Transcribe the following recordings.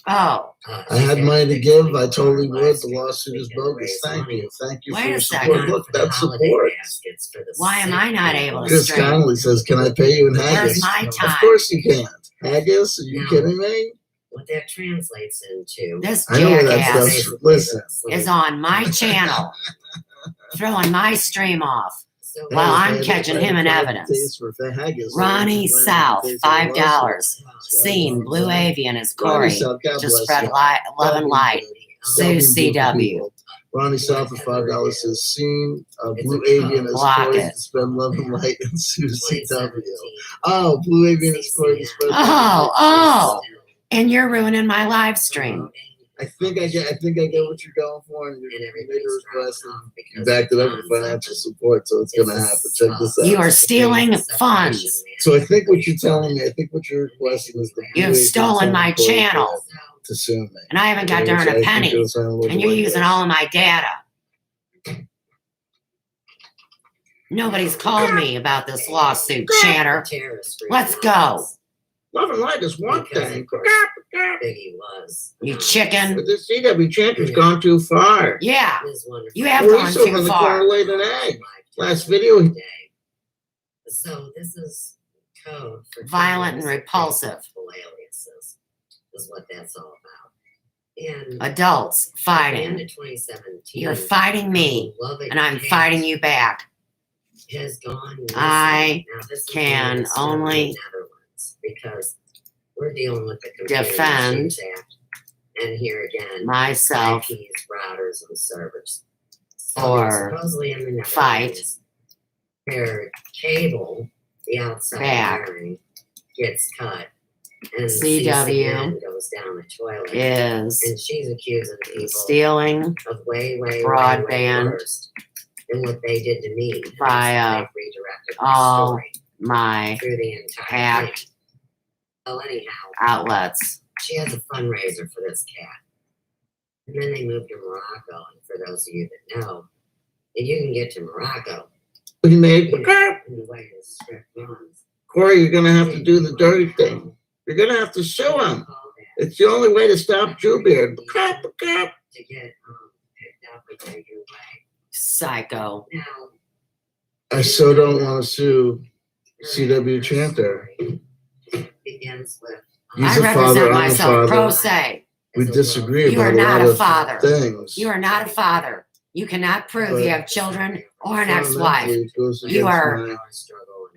Oh. I had money to give. I totally would. The lawsuit is bogus. Thank you. Thank you for your support. Look, that's support. Why am I not able to Chris stream? Connolly says, can I pay you in haggis? Where's my time? Of course you can't. Haggis? Are you kidding me? What that translates into. This I know where that jackass stuff's. Listen. is on my channel, throwing my stream off. While I'm catching him in evidence. Ronnie South, $5. Seen Blue Avian as Corey to spread love and light. Sue CW. Ronnie South of $5 says seen Blue Avian as Corey to spread love and light and Sue CW. Oh, Blue Avian as Corey to spread love and light. Oh, and you're ruining my live stream. I think I get what you're going for, and you made a request and you backed it up with financial support, so it's going to happen. Check this out. You are stealing funds. So I think what you're telling me, I think what you're requesting is You've stolen my channel. To sue me. And I haven't got to earn a penny. And you're using all of my data. Nobody's called me about this lawsuit, Channer. Let's go. Love and light is one thing. Biggie was. You chicken. But this CW chanter's gone too far. Yeah. You have gone too far. Laid an egg. Last video. So this is code for violent and repulsive. Aliases is what that's all about. And adults fighting. 2017, you're fighting me, and I'm fighting you back. Has gone. I can only because we're dealing with the defend Act, and here again myself IPs, routers and servers. Or supposedly in the fight their cable, the outside wiring gets cut, and CW goes down the toilet. Is and she's accusing people stealing of way broadband worse than what they did to me via all my through the entire hacked thing. Well, anyhow, outlets. She has a fundraiser for this cat. And then they moved to Morocco. And for those of you that know, if you can get to Morocco, What you made? in the way the strip runs. Corey, you're going to have to do the dirty thing. You're going to have to sue him. It's the only way to stop Jewbeard. To get picked up and taken away. Psycho. Now, I so don't want to sue CW Chanter. begins with He's I a represent father, I'm a myself pro father. se. We disagree You are about a not lot a of father. things. You are not a father. You cannot prove But you have children or an ex-wife. Fundamentally, it goes You against are my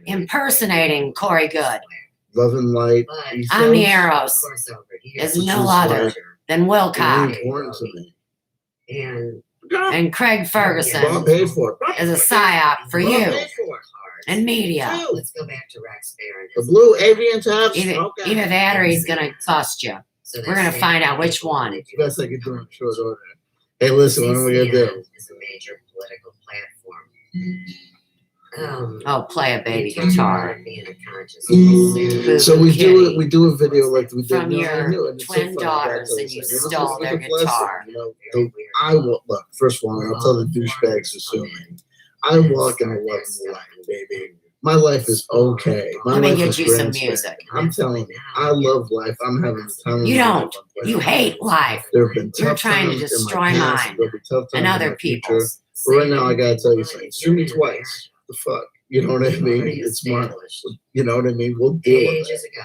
impersonating Corey Good. love and light. Amnieros is no other than Will Cox. Very important to me. and Craig Bob Ferguson paid for it. is a psyop for Bob you paid for it. and media. let's go back to Rex Bear. The blue avian tops. Either that or he's going to cost you. We're going to find out which one. Best I could do in short order. Hey, listen, what am I gonna do? Is a major political platform. Oh, play a baby guitar. Being a conscious So we do a video like we did. From your twin daughters and you stole their guitar. I will look. First of all, I'll tell the douchebags assuming I walk in a loving life, baby. My life is okay. My Let me life get is you some grand music. I'm telling you, I love life. I'm having a ton of You life. don't. You hate life. There have been You're tough trying to times in destroy my past, mine there'll be tough times and in other my future. people's. But right now, I gotta tell you something. Sue me twice. The fuck, you know what I mean? It's my, you know what I mean? We'll deal with it. ages ago.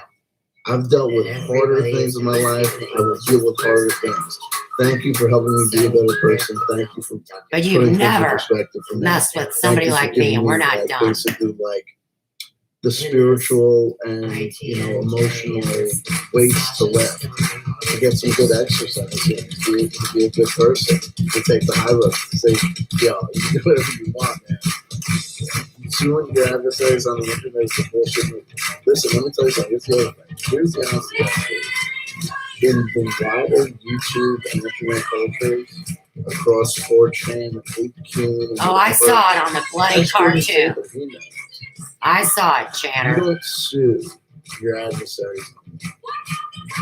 I've dealt with harder things in my life. I will deal with harder things. Thank you for helping me be a better person. Thank you for But putting you've things in never perspective for me. messed with Thank somebody you for like me, giving and we're me, not like, done. Basically, like the spiritual and emotional weights to lift. To get some good exercise, to be a good person, to take the high road, to say, yo, you can do whatever you want, man. Suing your adversaries on the internet is the bullshit. Listen, let me tell you something. Here's the other thing. Here's the honest truth. In the wider YouTube and internet cultures, across 4chan and 8kun. Oh, I saw it on the bloody cartoon. I saw it, You Channer. don't sue your adversaries.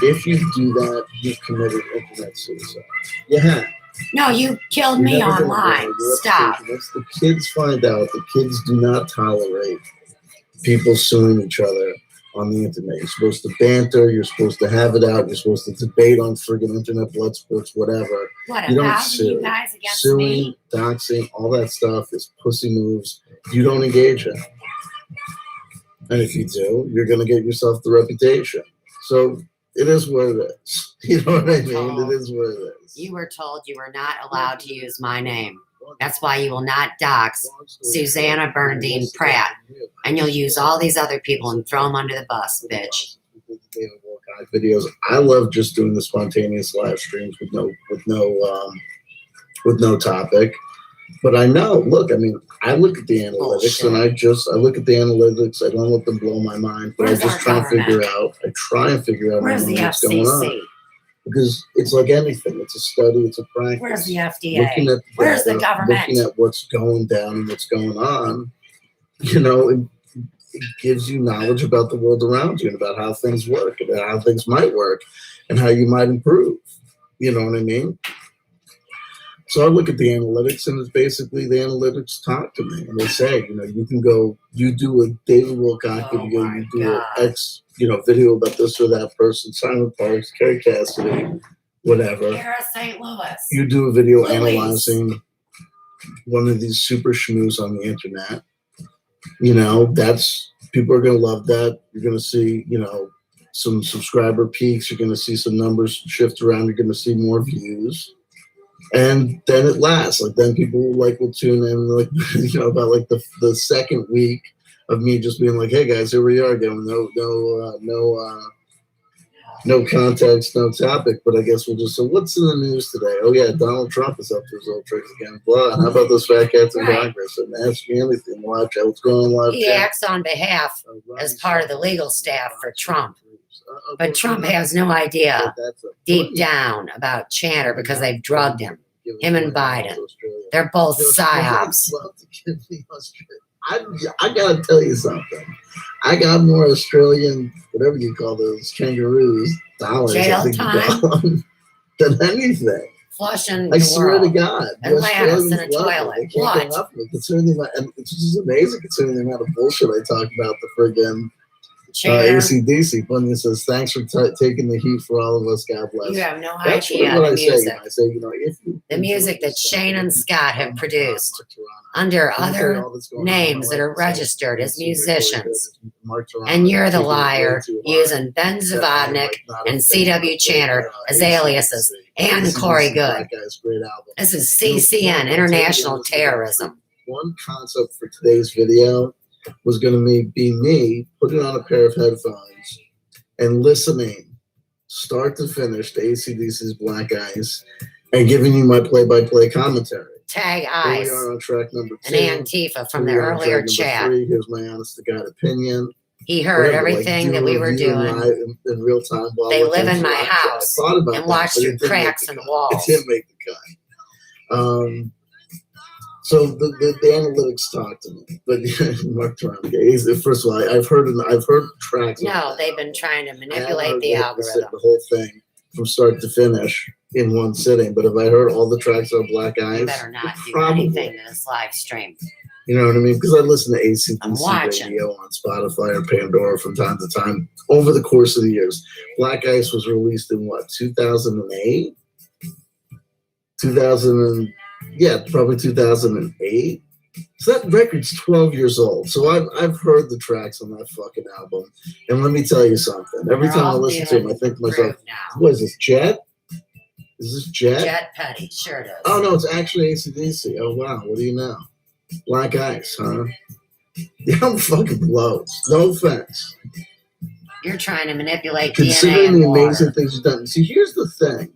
If you do that, you've committed internet suicide. You have. No, you killed You're me never gonna online. go to your Stop. reputation. Once the kids find out, the kids do not tolerate people suing each other on the internet. You're supposed to banter. You're supposed to have it out. You're supposed to debate on friggin' internet, blood sports, whatever. What, You don't 1,000 you sue. guys against Suing, me? doxing, all that stuff is pussy moves. You don't engage in. And if you do, you're going to get yourself the reputation. So it is what it is. You know what I mean? It is what it is. You were told you were not allowed to use my name. That's why you will not dox Susanna Bernadine Pratt. And you'll use all these other people and throw them under the bus, bitch. Videos. I love just doing the spontaneous live streams with no topic. But I know, look, I mean, I look at the analytics and I look at the analytics. I don't let them blow my mind, but I just try and figure out Where's the what's going on. FCC? Because it's like anything. It's a study. It's a practice. Where's the FDA? Where's the government? Looking at what's going down and what's going on, you know, it gives you knowledge about the world around you and about how things work, about how things might work, and how you might improve. You know what I mean? So I look at the analytics, and it's basically the analytics talk to me, and they say, you know, you can go, you do a David Wilcock video, you do an video about this or that person, Simon Parks, Carrie Cassidy, whatever. Here at St. Louis. You do a video analyzing one of these super schmooze on the internet. You know, people are going to love that. You're going to see, you know, some subscriber peaks. You're going to see some numbers shift around. You're going to see more views. And then it lasts. Like, then people will tune in, like, you know, about like the second week of me just being like, hey guys, here we are again. No context, no topic, but I guess we'll just say, what's in the news today? Oh yeah, Donald Trump is up to his old tricks again. Blah. And how about those fat cats in Congress? And ask me anything. Watch out what's going on live. He acts on behalf as part of the legal staff for Trump. But Trump has no idea deep down about Chanter because they've drugged him. Him and Biden. They're both psyops. I gotta tell you something. I got more Australian, whatever you call those kangaroos, dollars, Jail time than anything. Flushing I the swear world. to God. Atlantis in a toilet. What? Considering the amount, and it's just amazing considering the amount of bullshit I talk about the friggin' AC/DC. Bunyan says, thanks for taking the heat for all of us. God bless. You have no That's idea what the I say. music. I say, you know, The music that Shane and Scott have produced under other names that are registered as musicians. And you're the liar using Ben Zavodnik and C.W. Chanter as aliases and Corey Good. This is CCN, International Terrorism. One concept for today's video was going to be me putting on a pair of headphones and listening start to finish to AC/DC's Black Ice and giving you my play-by-play commentary. Tag Here Ice. we are on track number 2. And Antifa from the earlier chat. 3. Here's my honest-to-God opinion. He heard everything that we were doing. In real time. They live in my house and watch through cracks in the walls. It didn't make the cut. So the analytics talk to me, but Mark Trump. First of all, I've heard tracks. No, they've been trying to manipulate the algorithm. The whole thing from start to finish in one sitting. But if I heard all the tracks on Black Ice, You better not do anything to this live stream. You know what I mean? Because I listen to AC/DC watching. radio on Spotify or Pandora from time to time over the course of the years. Black Ice was released in what, 2008? Probably 2008. So that record's 12 years old. So I've heard the tracks on that fucking album. And let me tell you something. Every time I listen to them, I think to myself, what is this, Jet? Is this Jet? Jet Petty, sure it is. Oh, no, it's actually AC/DC. Oh, wow. What do you know? Black Ice, huh? The album fucking blows. No offense. You're trying to manipulate Considering DNA the and amazing water. things you've done. See, here's the thing.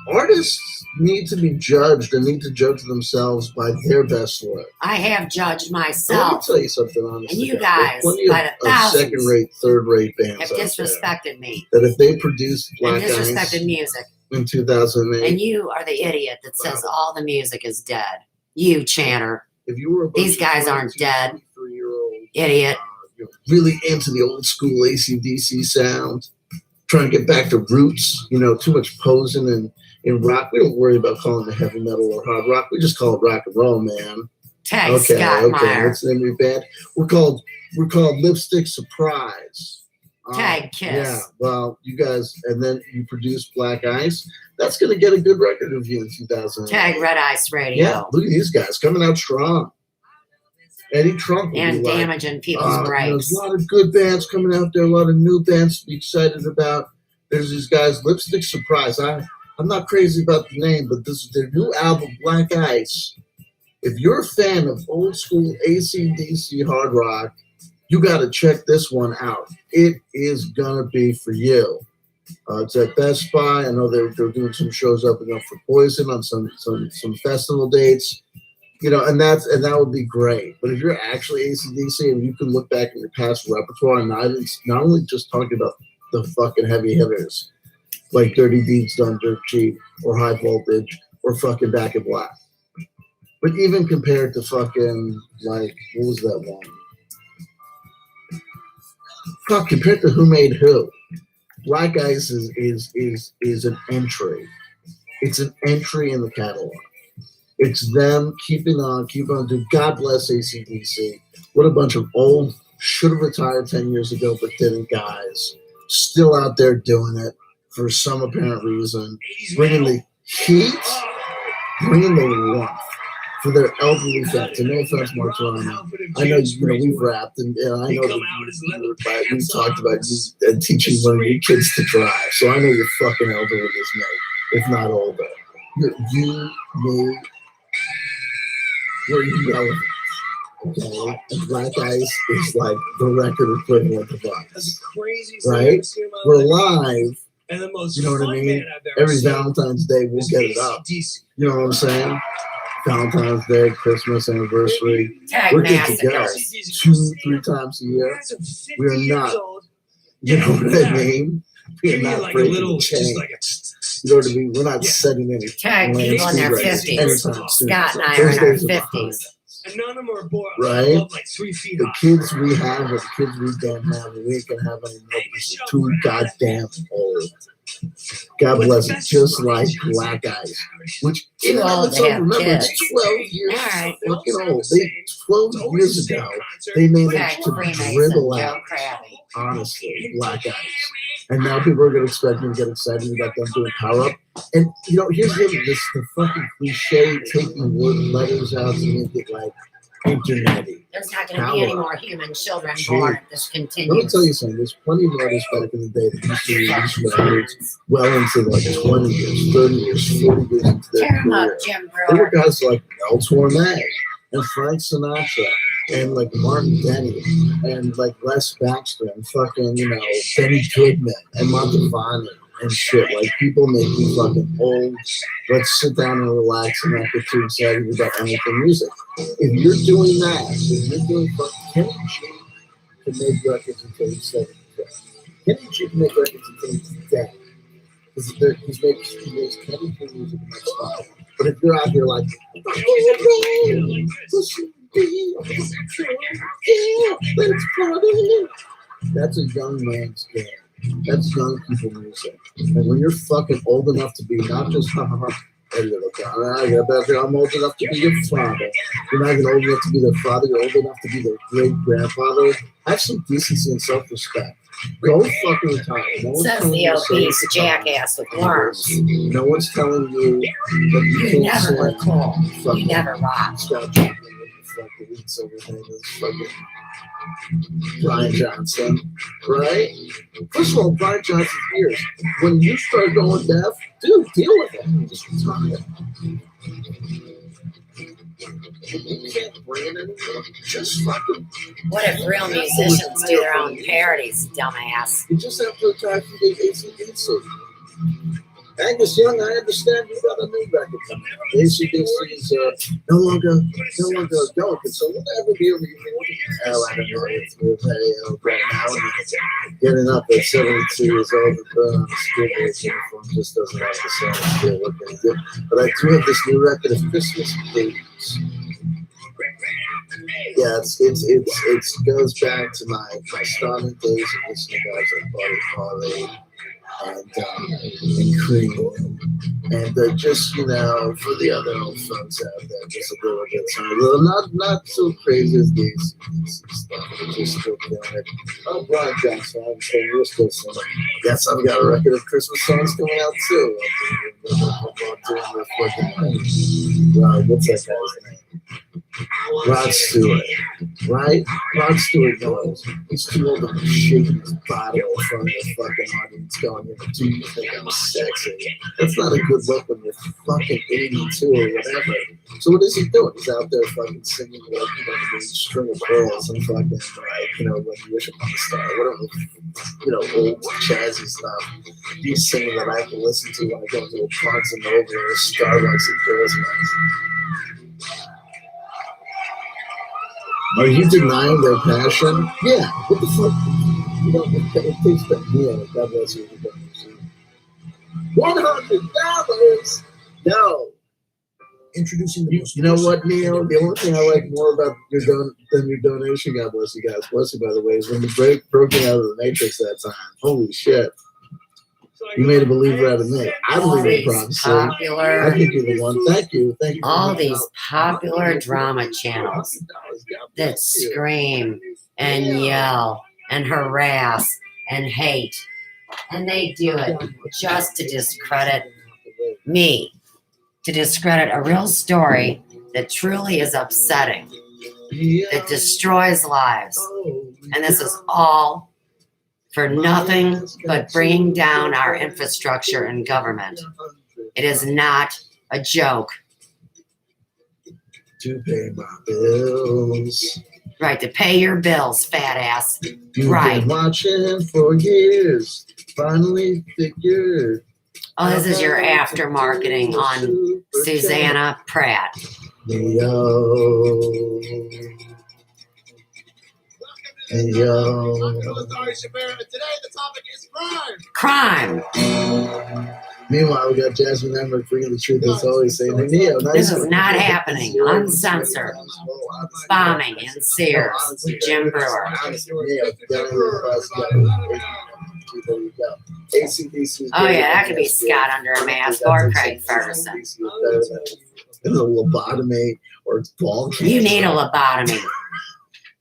Artists need to be judged and need to judge themselves by their best work. I have judged Let me myself. tell you something, honestly. And you guys, by the of thousands, second-rate, third-rate bands have out disrespected me there that if they produced and Black disrespected Ice music. in 2008, And you are the idiot that says all the music is dead. You, Chanter. if you were a bunch These of guys aren't 22, dead. 23-year-old, Idiot. Really into the old school AC/DC sound, trying to get back to roots, too much posing in rock. We don't worry about calling it heavy metal or hard rock. We just call it rock and roll, man. Tag Scott Meyer. What's the name of your band? We're called Lipstick Surprise. Tag Kiss. Yeah, well, you guys, and then you produce Black Ice. That's going to get a good record review in 2000. Tag Red Ice Radio. Yeah, look at these guys coming out strong. Eddie Trunk will and be damaging people's brakes. There's a lot of good bands coming out there, a lot of new bands to be excited about. There's these guys, Lipstick Surprise. I'm not crazy about the name, but this is their new album, Black Ice. If you're a fan of old school AC/DC hard rock, you got to check this one out. It is gonna be for you. It's at Best Buy. I know they're doing some shows up and up for Poison on some festival dates. You know, and that would be great. But if you're actually AC/DC and you can look back at your past repertoire and not only just talking about the fucking heavy hitters like Dirty Deeds Done Dirt Cheap or High Voltage or fucking Back in Black, but even compared to fucking like what was that one? Fuck, compared to Who Made Who, Black Ice is an entry. It's an entry in the catalog. It's them keeping on. Dude, God bless AC/DC. What a bunch of old, should have retired 10 years ago, but didn't guys. Still out there doing it for some apparent reason. Bringing the heat, bringing the warmth for their elderly fans. And no offense, Mark Toronto. I know, we've rapped, and I know that we've talked about you teaching one of your kids to drive. So I know you're fucking elderly as me, if not older. You need... We're irrelevant, okay? And Black Ice is like the record equivalent of us, right? We're live, you know what I mean? Every Valentine's Day, we'll get it up. You know what I'm saying? Valentine's Day, Christmas, anniversary. We're good to go 2-3 times a year. We are not, you know what I mean? We are not breaking the chain. You know what I mean? We're not setting any Tag people in their 50s. Scott and I are in our 50s. And none of them are born right? like 3 feet the kids we have and the kids we don't have, we ain't gonna have any more because we're too goddamn old. God bless it. Just like Black Ice, which in and of itself, remember, it's 12 years fucking old. 12 years ago, they managed to dribble out, honestly, Black Ice. And now people are going to expect me to get excited about them doing Power Up. And, here's the fucking cliche taking word letters out to make it like internet-y. There's not going to be any more human children born if this continues. Let me tell you something. There's plenty of artists back in the day that used to release records well into like 20 years, 30 years, 40 years into their career. There were guys like Mel Torme and Frank Sinatra and like Martin Denny and like Les Baxter and fucking, Benny Goodman and Montevani and shit. Like, people make me fucking old. Let's sit down and relax and not get too excited about anything music. If you're doing that, if you're doing fucking Kenny G can make records until he's 70. Kenny G can make records until he's dead. He makes Kenny G music in that style. But if you're out here like, let's party, that's a young man's game. That's young people music. And when you're fucking old enough to be not just I'm old enough to be your father. You're not even old enough to be their father. You're old enough to be their great grandfather. Have some decency and self-respect. Go fucking retire. Says the obese jackass with worms. No one's telling you that you can't never were cool. Fucking you never rocked. Stop talking fucking eats everything. That's fucking Brian Johnson, right? First of all, Brian Johnson's ears. When you start going deaf, dude, deal with it. Just retire. You can't bring it anymore. Just fucking. What if real musicians do their own parodies, dumbass? You just have to retire from the AC/DC. Angus Young, I understand you got a new record coming. AC/DC is no longer going. So whatever deal you I don't know. It's right now. Getting up at 72 years old and putting on a schoolboy's uniform just doesn't have the same feel. What can you do? But I do have this new record of Christmas Blues. Yeah, it goes back to my starting days of listening to guys like Buddy Holly, and cream. And just, for the other old folks out there, just a little bit, not so crazy as these stuff. Just still doing it. Oh, Brian Johnson, I'm saying we're still singing. Yes, I've got a record of Christmas songs coming out too. What's that guy's name? Rod Stewart, right? Rod Stewart knows. He's too old to shake his bottle in front of the fucking audience going, do you think I'm sexy? That's not a good look when you're fucking 82 or whatever. So what is he doing? He's out there fucking singing like, the string of pearls and fucking like, when you wish upon a star, whatever, old jazzy stuff. He's singing that I can listen to when I go to a Barnes and Noble or a Starbucks at Christmas. Are you denying their passion? Yeah. What the fuck? It takes that. Yeah. God bless you. $100? No. Introducing the You know what, Neil? The only thing I like more about your donation, God bless you guys, bless you by the way, is when you broke me out of the Matrix that time. Holy shit. You made a believer out of me. I believe in prophecy. I think you're the one. Thank you. All these popular drama channels that scream and yell and harass and hate. And they do it just to discredit me, to discredit a real story that truly is upsetting, that destroys lives. And this is all for nothing but bringing down our infrastructure and government. It is not a joke. To pay my bills. Right, to pay your bills, fat ass. You've Right. been watching for years. Finally figured. Oh, this is your after marketing on Susanna Pratt. Yo. Hey, yo. Today the topic is crime. Crime. Meanwhile, we got Jasmine Emmerich bringing the truth as always saying, hey, Neo, nice This is not happening. Uncensored. Bombing in Sears. Jim Brewer. Oh yeah, that could be Scott under a mask or Craig Ferguson. A lobotomy or ball. You need a lobotomy.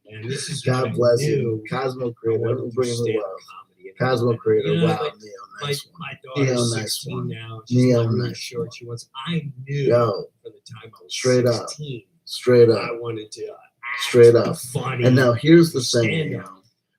And this is God bless you. Cosmo Creator. We're bringing the love. Cosmo Creator. Wow, Neo, nice one. My daughter's Neo, nice 16 one. now. She's Neo, not really nice short. She wants. I knew Yo, from the time I was straight up. 16 straight I up. wanted to Straight up. funny. And now here's the thing, stand you up. know.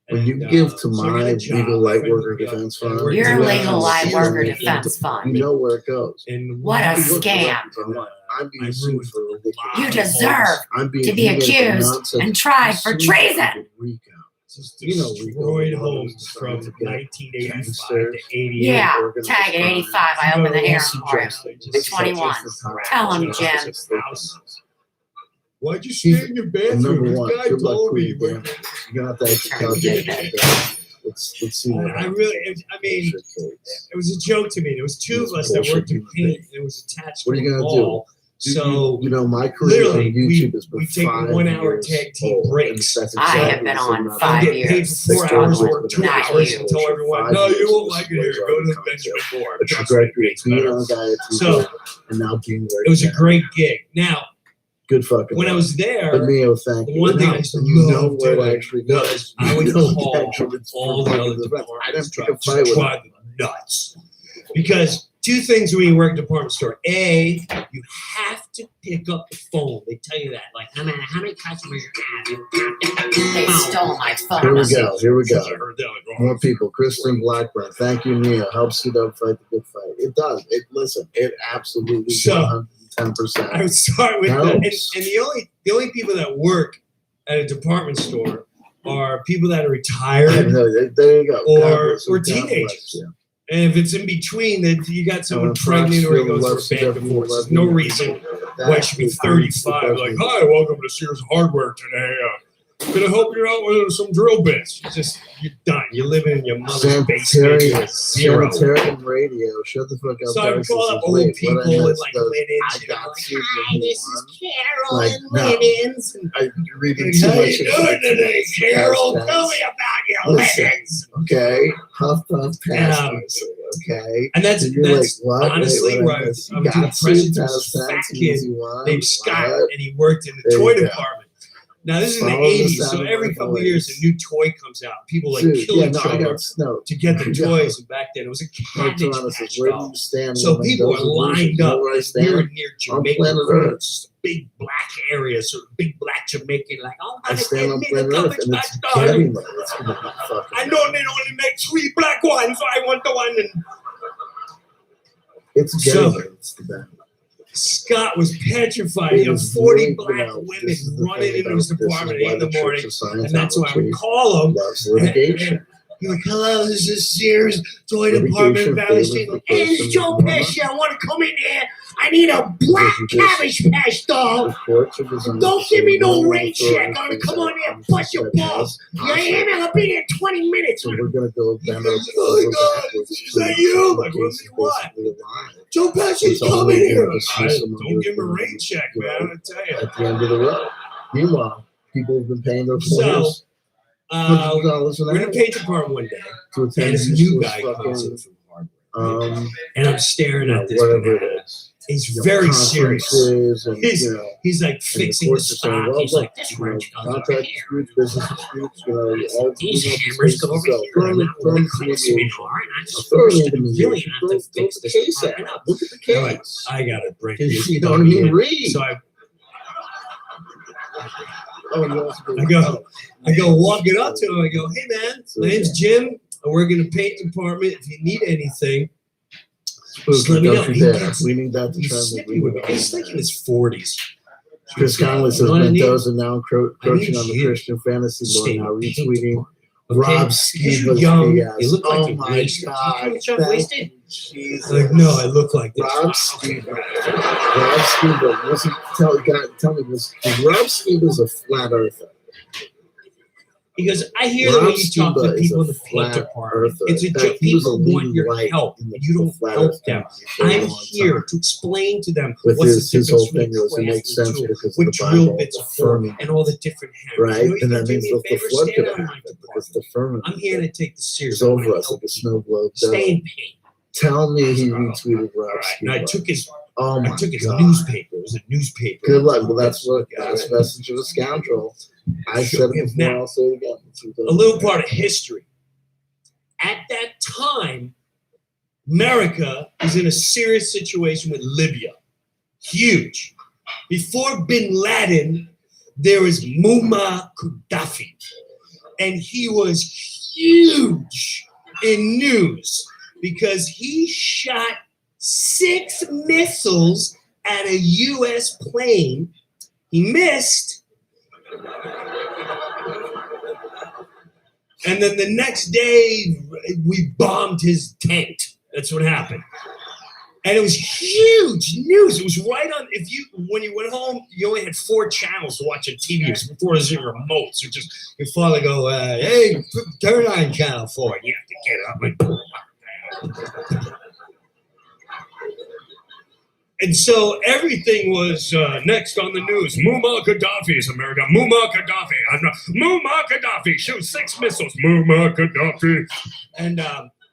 When you give to my legal light worker defense fund, Your you legal light have worker to- defense You fund. know where it goes. And What a You look it scam. up if you want. I'm being I sued ruined for ridiculous. You deserve I'm being to be you make accused nonsense. and tried for Sued treason. Rico. just You know, destroyed Rico homes was from trying to get 1985 gangsters. to 88. Yeah, organized tag at crime. 85. I opened the hearing Just for him. suggested. 21. Tell him, Jim. Why'd you stay in your And bathroom? number This one, guy good luck told me. proving damage. You're gonna have to actually calculate that. Let's see what I happens. really, I mean, it was a joke to me. There was two of us that worked in paint, and it was attached What are to you a gonna wall. So you know, my career on literally, YouTube has been we take 5 1 hour years tag team old, breaks. and that's I have exactly been the on same amount 5 of I get paid years. for 4 hours Struggling. or 2 Not hours you. and tell everyone, 5 no, you years won't is like it here. what Go to I'm the Benjamin Moore. The Trust me, it trajectory gets of being better. on a guy at So, TV and now being very It was a bad. great gig. Now, Good fucking when I job. was there, But Neo, thank the you. one thing Now, I used to you know love where doing it actually goes. was I would You know call the actual all the other departments. I didn't departments pick a to fight with drive them nuts. Because two things when you work at a department store. A, you have to pick up the phone. They tell you that. Like, no matter how many customers you have, They stole my phone Here we number. go. Here we go. I heard that, like, More people. Kristen Blackburn. Thank you, Neo. Helps you to fight the good fight. It does. Listen, it absolutely So, 110%. I would start with No. that. And the only people that work at a department store are people that are retired. There you go. Or- God bless you. or God bless teenagers. you. And if it's in between, then you got someone Fox pregnant or he Field goes loves through a bad CW, divorce. There's love no you. reason why it should be 35. Like, hi, welcome to Sears Hardware today. Can I help you out with some drill bits? You're done. You're living in your mother's basement. You're zero. Sanitarian radio. Shut the fuck up. So I would Darcy call says, up old wait, people what I in missed like does- linens. I And I'm got like, Susan hi, this is one. Carol Like, in no. linens. I'm reading Like, too how much. you doing today, Carol? Past Tell tense. me about your Listen. linens. Okay. Huff, puff, pass. And, Darcy. okay? And that's You're like, what? honestly Wait, right. I was doing a present to this fat kid named Scott, and he worked in the There toy you go. department. Now this is in the Follow the 80s, sound so of every my couple of voice. years a new toy comes out. People like Dude, kill yeah, each no, I other got snow. to get the Yeah. toys. And back then it was a My Cabbage Toronto says, Patch where do doll. you stand? So when people were those illusions? lined You know up. where I We stand? were near On Jamaica. planet Earth. It's a big black area, so big black Jamaican, like, oh, I stand on me planet the Earth, Cabbage and Patch it's doll. getting there. It's gonna be fucking. I know they only make 3 black ones, so I want the one. And It's So- getting there. It's the best. Scott was petrified. It You have is 40 really, black you know, women this is the running thing into about his this is apartment why in the the Church morning, of and that's why I would Scientology call him. loves litigation. You're like, hello, this is Sears Toy Litigation Department, Valley favors Street. the Hey, this person is Joe with more Pesci. I want to come in here. I need a black Because you just- Cabbage Patch doll. The courts are designed Don't to give me say no no rain check. I'm authority gonna come on here and is bust your outside balls. that Yeah, I am. I'm gonna be there in 20 minutes. So we're gonna go bend over Oh my God, backwards. is that you? Like, what do you want? Joe Pesci's It's coming only here. gonna dismiss him Don't under give him a the- rain check, man. I tell you. At the end of the road. Meanwhile, people have been paying their So, lawyers $100 an we're in a hour paint department one day, to and attend this new useless guy comes in fucking, from hardware. um, And I'm staring at this whatever banana. it is. He's You know, very serious. conferences and, He's- you know, He's like and the fixing the courts are saying, stock. well, He's look, like, this you know, wrench goes over contract here. disputes, business disputes, you know, all These you know, hammers go over so here. And that one firm clicks me mediation. hard. And I just Firm forced it really mediation. not to Throw fix the this case out. department up. Look at the They're like, case. I gotta break this. You know what I dummy mean? in. Read. So I Oh, you also I go walking up to him. I go, hey man, my name's Jim. I work in the paint department. If you need anything, just let me know. He gets- We need that to he's translate. snippy with me. He's like in his 40s. Chris Conley says You know what I need? Mendoza now encroaching I on the need you. Christian fantasy Stay law, now in the paint retweeting department. Rob Because you're Skiba's young, BS. you look like Oh you're my wasted. God. You look Thank wasted? Jesus. Like, no, I look like this. Rob Skiba. Rob Skiba. Was he, tell me, was Rob Skiba's a flat earther? He goes, I hear that when you talk to Skiba is people a in the paint flat department, earther. it's a In fact, joke. he was a People want leading your light help, in the and you don't flat help earth them. community for a I'm long here time. to explain to them With what's his the whole difference thing between was it makes class and sense tool, because of what the drill Bible, bits the are for, firmament. and all the different hammers. Right? You know, And you that do means me a the favor, flood stay could out of have my happened because department. the firmament I'm here to take the serious. is over us like a snow globe. Stay in paint. Tell me he retweeted All Rob right. And I Skiba. took his Oh my God. newspaper. It was a newspaper. Good luck. Well, that's the message of a scoundrel. I said it before, Now, I'll say it again. a little part of history. At that time, America was in a serious situation with Libya. Huge. Before bin Laden, there was Muammar Gaddafi. And he was huge in news because he shot 6 missiles at a U.S. plane. He missed. And then the next day, we bombed his tent. That's what happened. And it was huge news. It was right on. When you went home, you only had 4 channels to watch on TV. It was before there was any remotes. So just your father go, hey, turn on channel 4. You have to get up. And so everything was next on the news. Muammar Gaddafi is America. Muammar Gaddafi. Muammar Gaddafi shoots 6 missiles. Muammar Gaddafi. And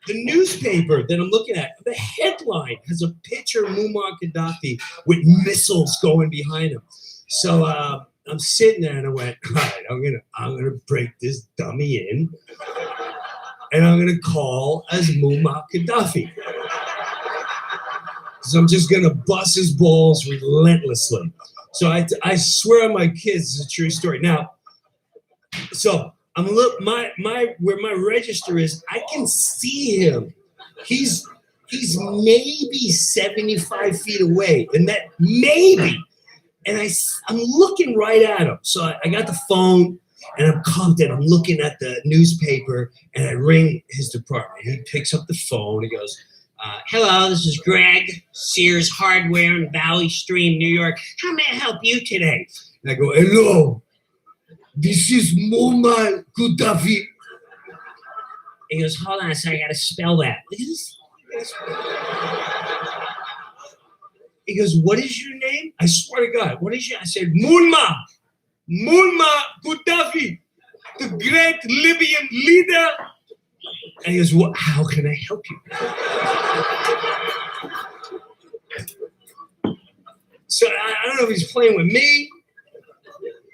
the newspaper that I'm looking at, the headline has a picture of Muammar Gaddafi with missiles going behind him. So I'm sitting there and I went, all right, I'm gonna break this dummy in, and I'm gonna call as Muammar Gaddafi. So I'm just gonna bust his balls relentlessly. So I swear on my kids, it's a true story. Now, so I'm where my register is, I can see him. He's maybe 75 feet away, and that maybe. And I'm looking right at him. So I got the phone, and I'm confident. I'm looking at the newspaper, and I ring his department. He picks up the phone. He goes, hello, this is Greg, Sears Hardware in Valley Stream, New York. How may I help you today? And I go, hello, this is Muammar Gaddafi. He goes, hold on a second, I gotta spell that. He goes, what is your name? I swear to God, what is your? I said, Muammar Gaddafi, the great Libyan leader. And he goes, "What? How can I help you?" So I don't know if he's playing with me.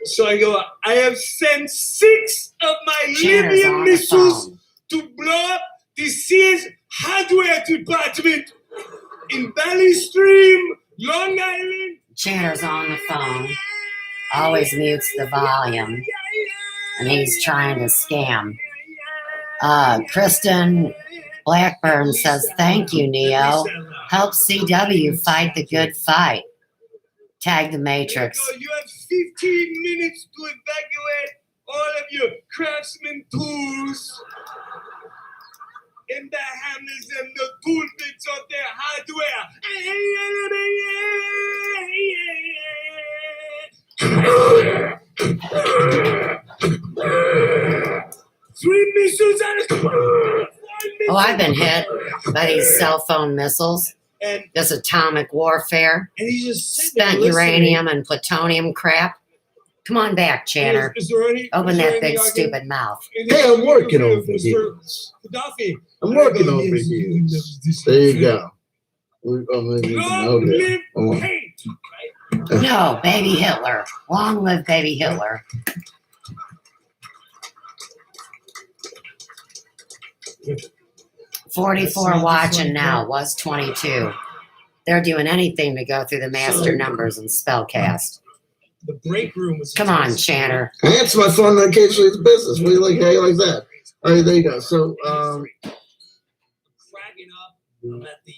So I go, "I have sent 6 of my Chanter's Libyan on the missiles phone. to blow up the Sears hardware department in Valley Stream, Long Island." Chanter's on the phone. Always mutes the volume. And he's trying to scam. Kristen Blackburn says, "Thank you, Neo. Help CW fight the good fight." Tag the Matrix. So you have 15 minutes to evacuate all of your craftsman tools and the hammers and the tool bits of their hardware. 3 missiles out of Oh, I've been hit by these cell phone missiles. And This atomic warfare. he's just sitting there Spent listening. uranium and plutonium crap. Come on back, Chanter. Is there any, Open is there that any big argument? stupid mouth. Hey, I'm working over Mr. here. Gaddafi. I'm working over Yes, here. you know this There you is- go. Long live Oh. hate. No, baby Hitler. Long live baby Hitler. $44 watching now, was 22. They're doing anything to go through the master numbers and spellcast. The break room was. Come on, Chanter. That's my phone. Occasionally it's business. What do you like? How you like that? All right, there you go. So, Cracking up. I'm at the.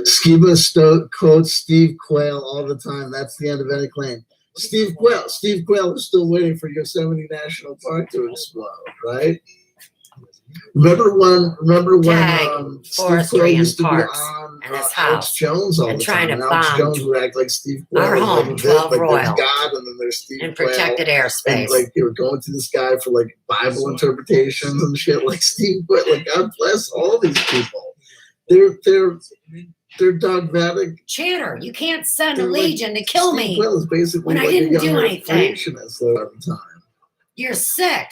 Skiba quotes Steve Quayle all the time. That's the end of any claim. Steve Quayle is still waiting for Yosemite National Park to explode, right? Remember when Tag Steve forestry Quayle and used to be parks on and his Alex house Jones all and the trying time. to And Alex bomb Jones would act like Steve Quayle. our home, like 12 there's Royal, God, and then there's Steve in Quayle. protected And airspace. like they were going to this guy for like Bible interpretations and shit, like Steve Quayle. Like God bless all these people. They're dogmatic. Chanter, you can't send a They're like- legion to kill Steve me. Quayle is basically when I like didn't a do younger anything. creationist a lot of the time. You're sick.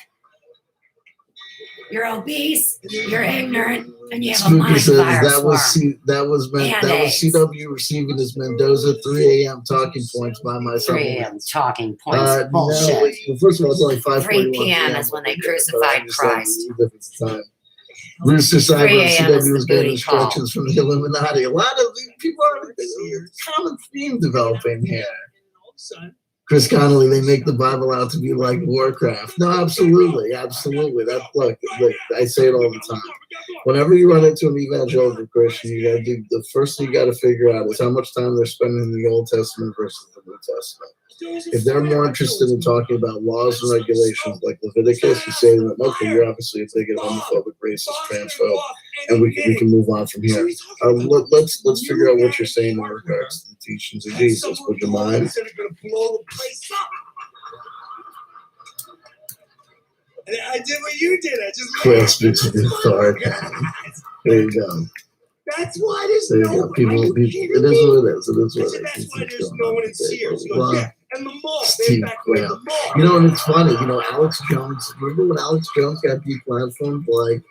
You're obese. You're ignorant, and you have a Spooky mind says virus that was form. that was Band-Aids. CW receiving his Mendoza 3 a.m. talking points by my 3 a.m. talking points. No, Bullshit. well, first of all, it's only 5:41 3 p.m. is when they crucified Christ. Time. Rooster Cyber 3 and a.m. is CW the was getting booty call. instructions from the Illuminati. A lot of these people are a common theme developing here. Chris Connolly, they make the Bible out to be like Warcraft. No, absolutely. That look, I say it all the time. Whenever you run into an evangelical Christian, you gotta do the first thing you gotta figure out is how much time they're spending in the Old Testament versus the New Testament. If they're more interested in talking about laws and regulations like Leviticus, you say to them, okay, you're obviously a bigot, homophobic, racist, transphobe, and we can move on from here. Let's figure out what you're saying in regards to the teachings of Jesus. Would you mind? I did what you did. I just. Quayle speaks with authority. There you go. That's why there's There you no go. People, one. it is what it is. It is I what said, it that's is. why It's there's going no on one in today. Sears. He goes, Well, yeah. And the mall. Steve Back with Quayle. the mall. You know, and it's funny, Alex Jones, remember when Alex Jones got deplatformed? Like,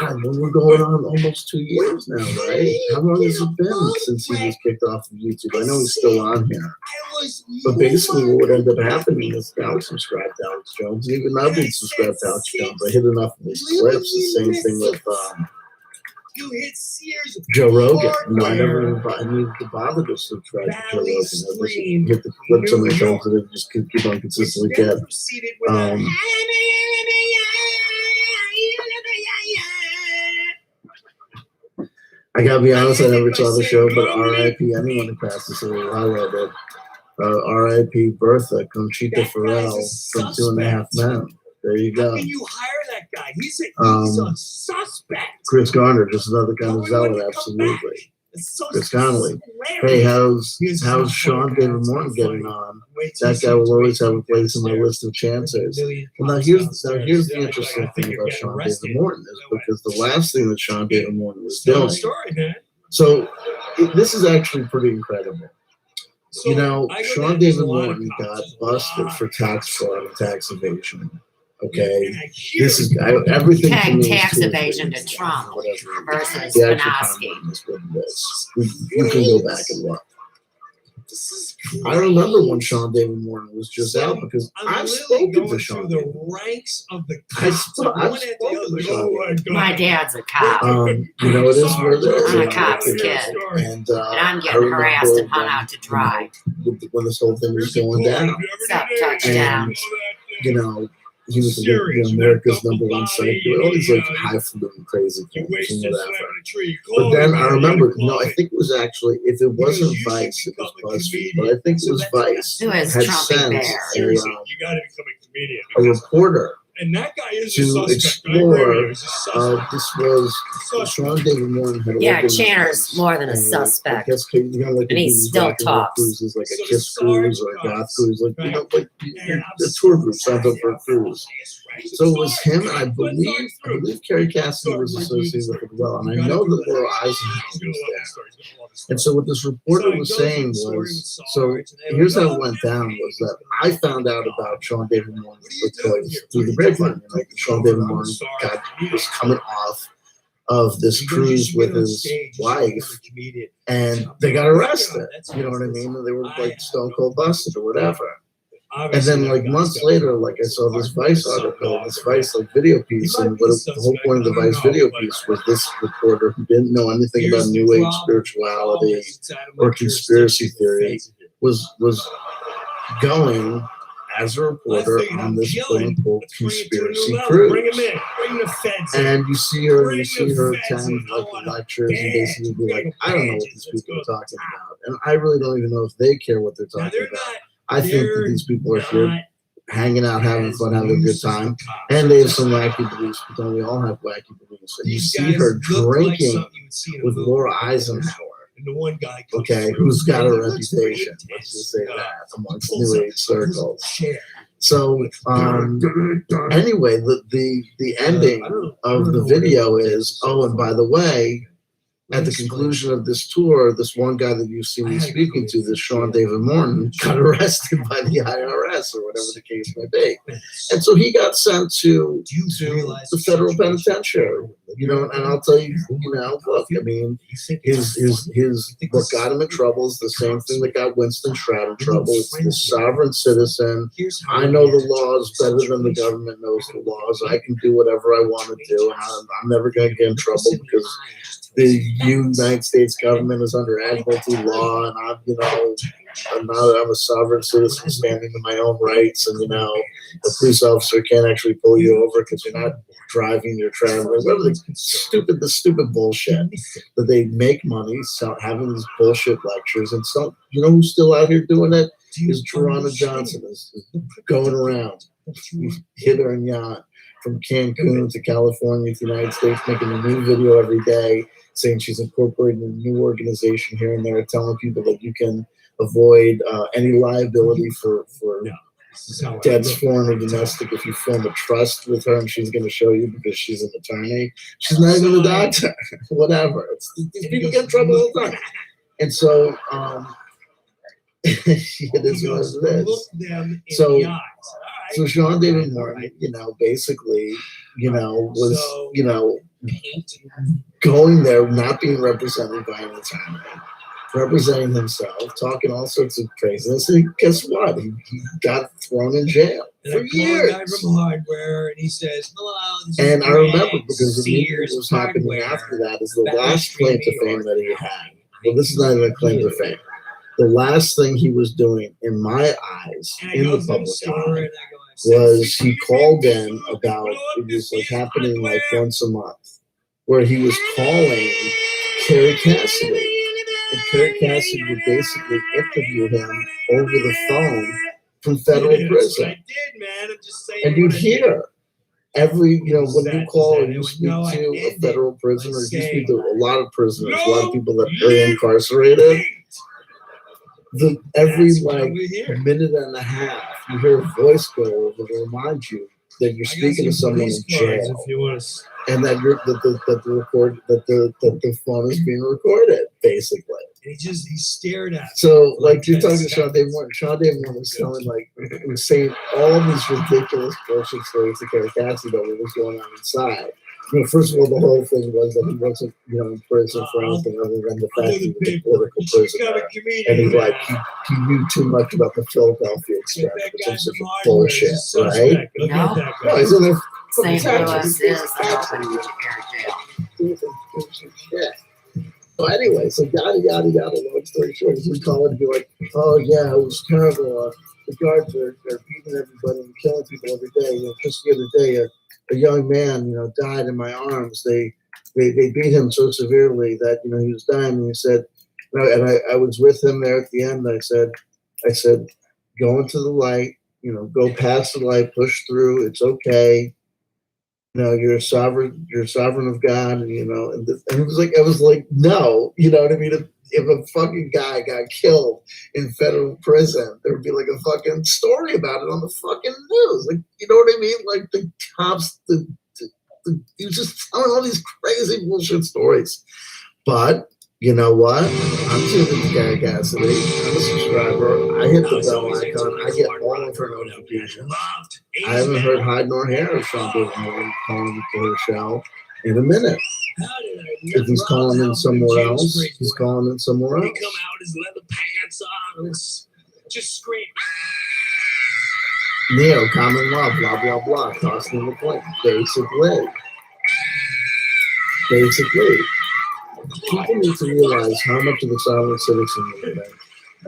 God, we're going on almost 2 years now, right? How long has it been since he was kicked off of YouTube? I know he's still on here. But basically, what would end up happening is Alex subscribed to Alex Jones. And even I didn't subscribe to Alex Jones. I hit enough of his clips. The same thing with You hit Sears. Joe Rogan. I never needed to bother to subscribe to Joe Rogan. I just hit the clips on my phone so they just keep on consistently get. I gotta be honest, I never saw the show, but R.I.P. anyone who passed this away. I love it. R.I.P. Bertha Conchita Farrell from 2.5 Men. There you How go. can you hire that guy? He's a suspect. Chris Garner, just another kind of zealot, absolutely. Chris Connolly. Hey, how's Sean David Morton getting on? That guy will always have a place in my list of chancers. Well, now here's the interesting thing about Sean David Morton is because the last thing that Sean David Morton was doing. So this is actually pretty incredible. Sean David Morton got busted for tax fraud and tax evasion. Okay, this is everything to Peg me is tax two or evasion three to things, Trump whatever. versus The actual Panofsky. timeline is what it is. You can go back and look. I remember when Sean David Morton was just out because I've spoken to Sean. The ranks of the I've spoken to Sean. My dad's a cop. You know, it is what it is. I'm a cop's kid. And I'm getting harassed and hung out to dry. When this whole thing was going down. What's up, touchdown? And, you know, he was America's #1 psycho. All these like highfalutin crazy things and whatever. But then I remember, no, I think it was actually, if it wasn't Vice, it was BuzzFeed. But I think it was Vice Who is had Trumpy sent Bear? a reporter And that guy is to explore. This was Sean David Morton had Yeah, organized Chandler's more than a I suspect. guess, you know, like And he still talks. cruises, like a Kiss cruise or a Goth cruise, like you know, like the tour group signed up for a cruise. So it was him, and I believe Carrie Cassidy was associated with it as well, and I know that Laura Eisenhower was there. And so what this reporter was saying was, so here's how it went down: was that I found out about Sean David Morton because through the grapevine, like Sean David Morton was coming off of this cruise with his wife, and they got arrested. You know what I mean? And they were like stone cold busted or whatever. And then like months later, like I saw this Vice article, this Vice like video piece, and the whole point of the Vice video piece was this reporter who didn't know anything about New Age spirituality or conspiracy theory was going as a reporter on this quote unquote conspiracy cruise. And you see her attend like the lectures and basically be like, I don't know what these people are talking about. And I really don't even know if they care what they're talking about. I think that these people are here hanging out, having fun, having a good time. And they have some wacky beliefs, but then we all have wacky beliefs. And you see her drinking with Laura Eisenhower. And the one guy, okay, who's got a reputation, let's just say that, amongst New Age circles. So, anyway, the ending of the video is, oh, and by the way, at the conclusion of this tour, this one guy that you've seen me speaking to, this Sean David Morton, got arrested by the IRS or whatever the case may be. And so he got sent to the federal penitentiary, you know, and I'll tell you, you know, look, I mean, what got him in trouble is the same thing that got Winston Shroud in trouble. It's the sovereign citizen. I know the laws better than the government knows the laws. I can do whatever I want to do, and I'm never going to get in trouble because the United States government is under admiralty law, and I'm a sovereign citizen standing to my own rights, and a police officer can't actually pull you over because you're not driving, you're traveling. Whatever the stupid bullshit that they make money having these bullshit lectures, and some, you know who's still out here doing it is Toronto Johnson is going around hither and yon from Cancun to California to the United States, making a new video every day, saying she's incorporating a new organization here and there, telling people that you can avoid any liability for debts, foreign or domestic, if you form a trust with her, and she's going to show you because she's an attorney. She's not even a doctor. Whatever. These people get in trouble all the time. And so it is what it is. So Sean David Morton, basically, was, going there, not being represented by an attorney, representing himself, talking all sorts of craziness. And guess what? He got thrown in jail for years. Guy from Hardware, and he says, "Hello." And I remember because the meeting that was happening after that is the last claim to fame that he had. Well, this is not even a claim to fame. The last thing he was doing, in my eyes, in the public eye, was he called in about, it was like happening like once a month, where he was calling Carrie Cassidy. And Carrie Cassidy would basically interview him over the phone from federal prison. And you'd hear every, when you call and you speak to a federal prisoner, you speak to a lot of prisoners, a lot of people that are incarcerated. Every minute and a half, you hear a voice go over to remind you that you're speaking to someone in jail, and that the phone is being recorded. basically. And he stared at me. So, like, you're talking to Sean Dave Morton. Sean Dave Morton was telling, like, he was saying all these ridiculous bullshit stories to Carrie Cassie about what was going on inside. You know, first of all, the whole thing was that he wasn't, you know, in prison for anything other than the fact that he was a political prisoner. And he knew too much about the Philadelphia experiment, which is such bullshit, right? No. No, he's in there. St. Louis is the open air jail. Shit. So anyway, so yada. Long story short, we call it and be like, oh yeah, it was terrible. The guards are beating everybody and killing people every day. You know, just the other day, a young man, you know, died in my arms. They beat him so severely that, you know, he was dying. And he said, you know, and I was with him there at the end. I said, go into the light. You know, go past the light, push through. It's okay. You know, you're sovereign of God, and you know, and it was like, I was like, no, you know what I mean? If a fucking guy got killed in federal prison, there would be like a fucking story about it on the fucking news. Like, you know what I mean? Like the cops, you just telling all these crazy bullshit stories. But you know what? I'm tuned into Gary Cassidy. I'm a subscriber. I hit the bell icon. I get all of her notifications. I haven't heard hide nor hair of Sean David Morton calling to her show in a minute. If he's calling in somewhere else, he's calling in somewhere else. He come out his leather pants on and just scream. Neo, common law, blah, blah, blah. Tossing the point. Basically. People need to realize how much of the sovereign citizen movement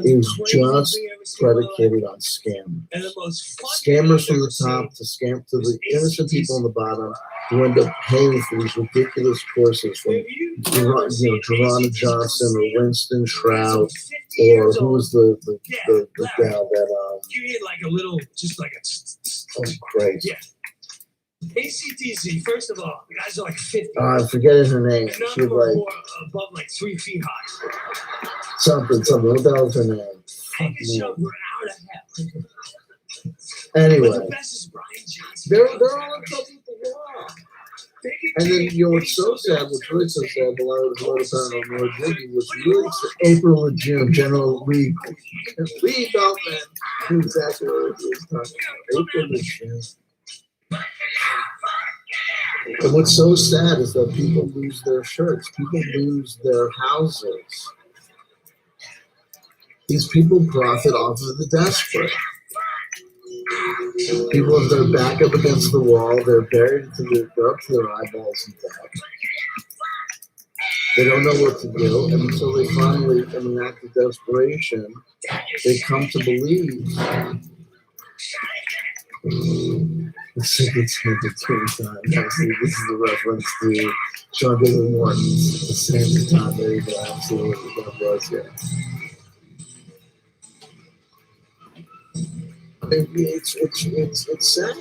is just predicated on scam. Scammers from the top to the innocent people on the bottom who end up paying for these ridiculous courses from Geronda Johnson or Winston Shroud, or who was the gal that you hit like a little, just like a oh crazy. Yeah. ACDC, first of all, the guys are like 50. I'm forgetting her name. And none She of them was are like more above like 3 feet high. something. What the hell's her name? Take a show for an hour and a half. Anyway, But the best is Brian Johnson. they're all in trouble with the law. And then, you know, what's so sad, what's really so sad, the law was voted on Lord Jiggy was really April and June, General Lee Beltman knew exactly what he was talking about. April and June. And what's so sad is that people lose their shirts, people lose their houses. These people profit off of the desperate. People have their back up against the wall, they're buried they're up to their eyeballs in debt. They don't know what to do, and until they finally, in an act of desperation, they come to believe. The secret time. Actually, this is a reference to Sean David Morton's The Sacred Time. There you go. Absolutely, that was it. It's sad.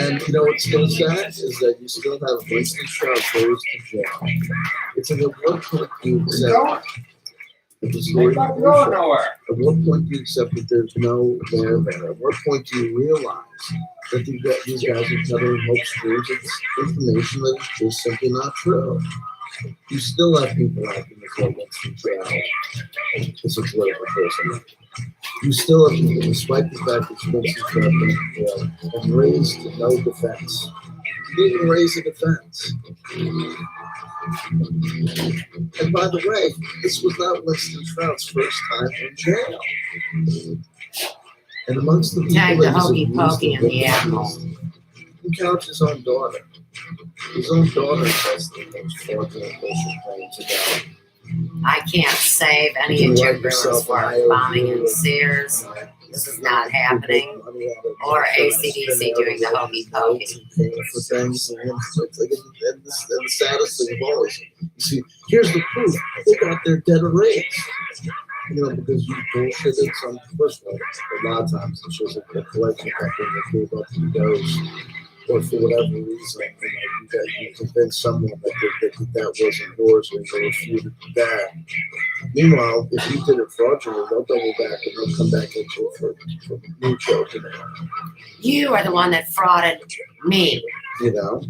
And you know what's so sad is that you still have Winston Shroud goes to jail. It's like, at what point do you accept that the story at what point do you accept that there's no there there? At what point do you realize that these guys are telling hoax stories of information that is just simply not true? You still have people acting as though Winston Shroud is a political person. You still have people, despite the fact that Winston Shroud went to jail, and raised no defense. You didn't raise a defense. And by the way, this was not Winston Shroud's first time in jail. And amongst the people Tag the that was hokey pokey and the animal. he counts his own daughter. His own daughter has the most fraudulent bullshit claims about. I can't save any of your brewers for bombing in Sears. This is not happening. Or ACDC doing the hokey pokey. For things, and the saddest thing of all is, you see, here's the proof. They got their dead erased. You know, because you bullshitted some, first of all, a lot of times it's just a collection company that gave up the ghost, or for whatever reason, you convinced someone that wasn't yours and they refuted that. Meanwhile, if you did it fraudulently, they'll double back and they'll come back at you for Moocher Cult. You are the one that frauded me. You know,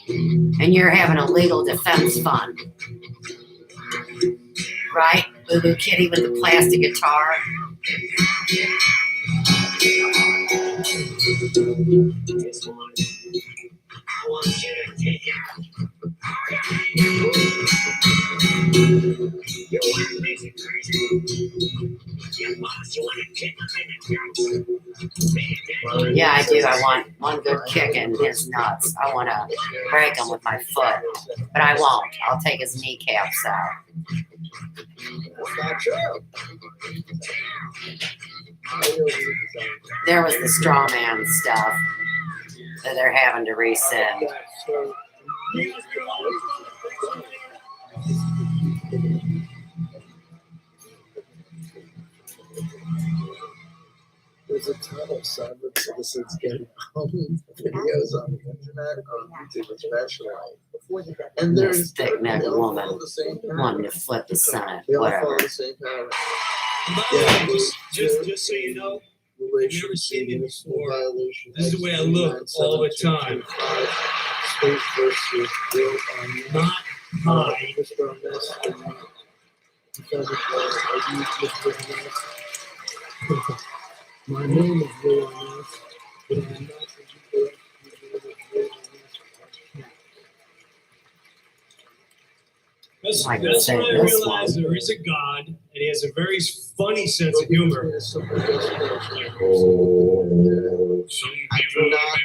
And you're having a legal defense fund. Right? Boo Boo Kitty with the plastic guitar. Yeah, I do. I want one good kick in his nuts. I want to break him with my foot. But I won't. I'll take his kneecaps out. that's not true. There was the straw man stuff that they're having to resend. There's a ton of sovereign citizens getting videos on the internet, on YouTube especially. And This there's thick-necked they all woman follow the same pattern. wanting to flip the Senate. They all follow Whatever. the same pattern. Yeah, just so you know, Relations seen to it municipal before. violations. This is the way I look all the time. State versus bill not high. Mr. Ernest, my name is Will Ernest, but I'm not the That's I can when say I this realized one. there is a God, and He has a very funny sense of humor. Some people will be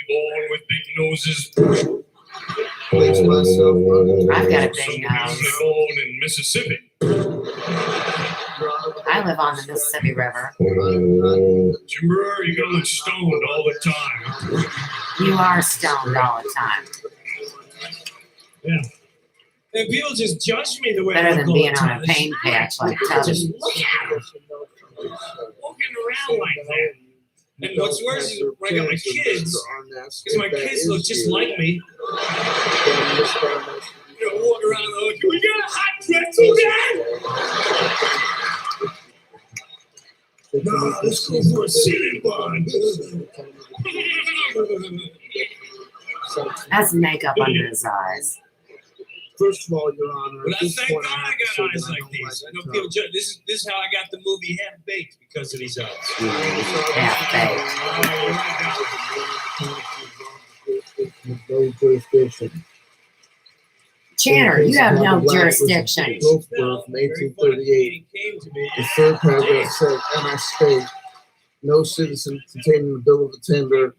born with big noses. Place myself I've got a Some big people nose. are born in Mississippi. I live on the Mississippi River. Jimmer, you gotta look stoned all the time. You are stoned all the time. Yeah. And people just judge me the way I Better look than all being the on time. a pain patch like People Tubby. just look at them, walking around like that. And what's worse is when I got my kids, because my kids look just like me. You know, walk around like, we got a hot pretzel, Dad? No, let's go for a city bun. That's makeup under his eyes. First of all, Your Honor, But at I this thank point, God I I have to got say eyes that I like don't these. I know like people judge. This is how I got the movie Half Baked because of these eyes. No jurisdiction. Channer, you have no jurisdiction. Both were from 1838. Came to me. The third paragraph says, and I state, no citizen containing the bill of attainder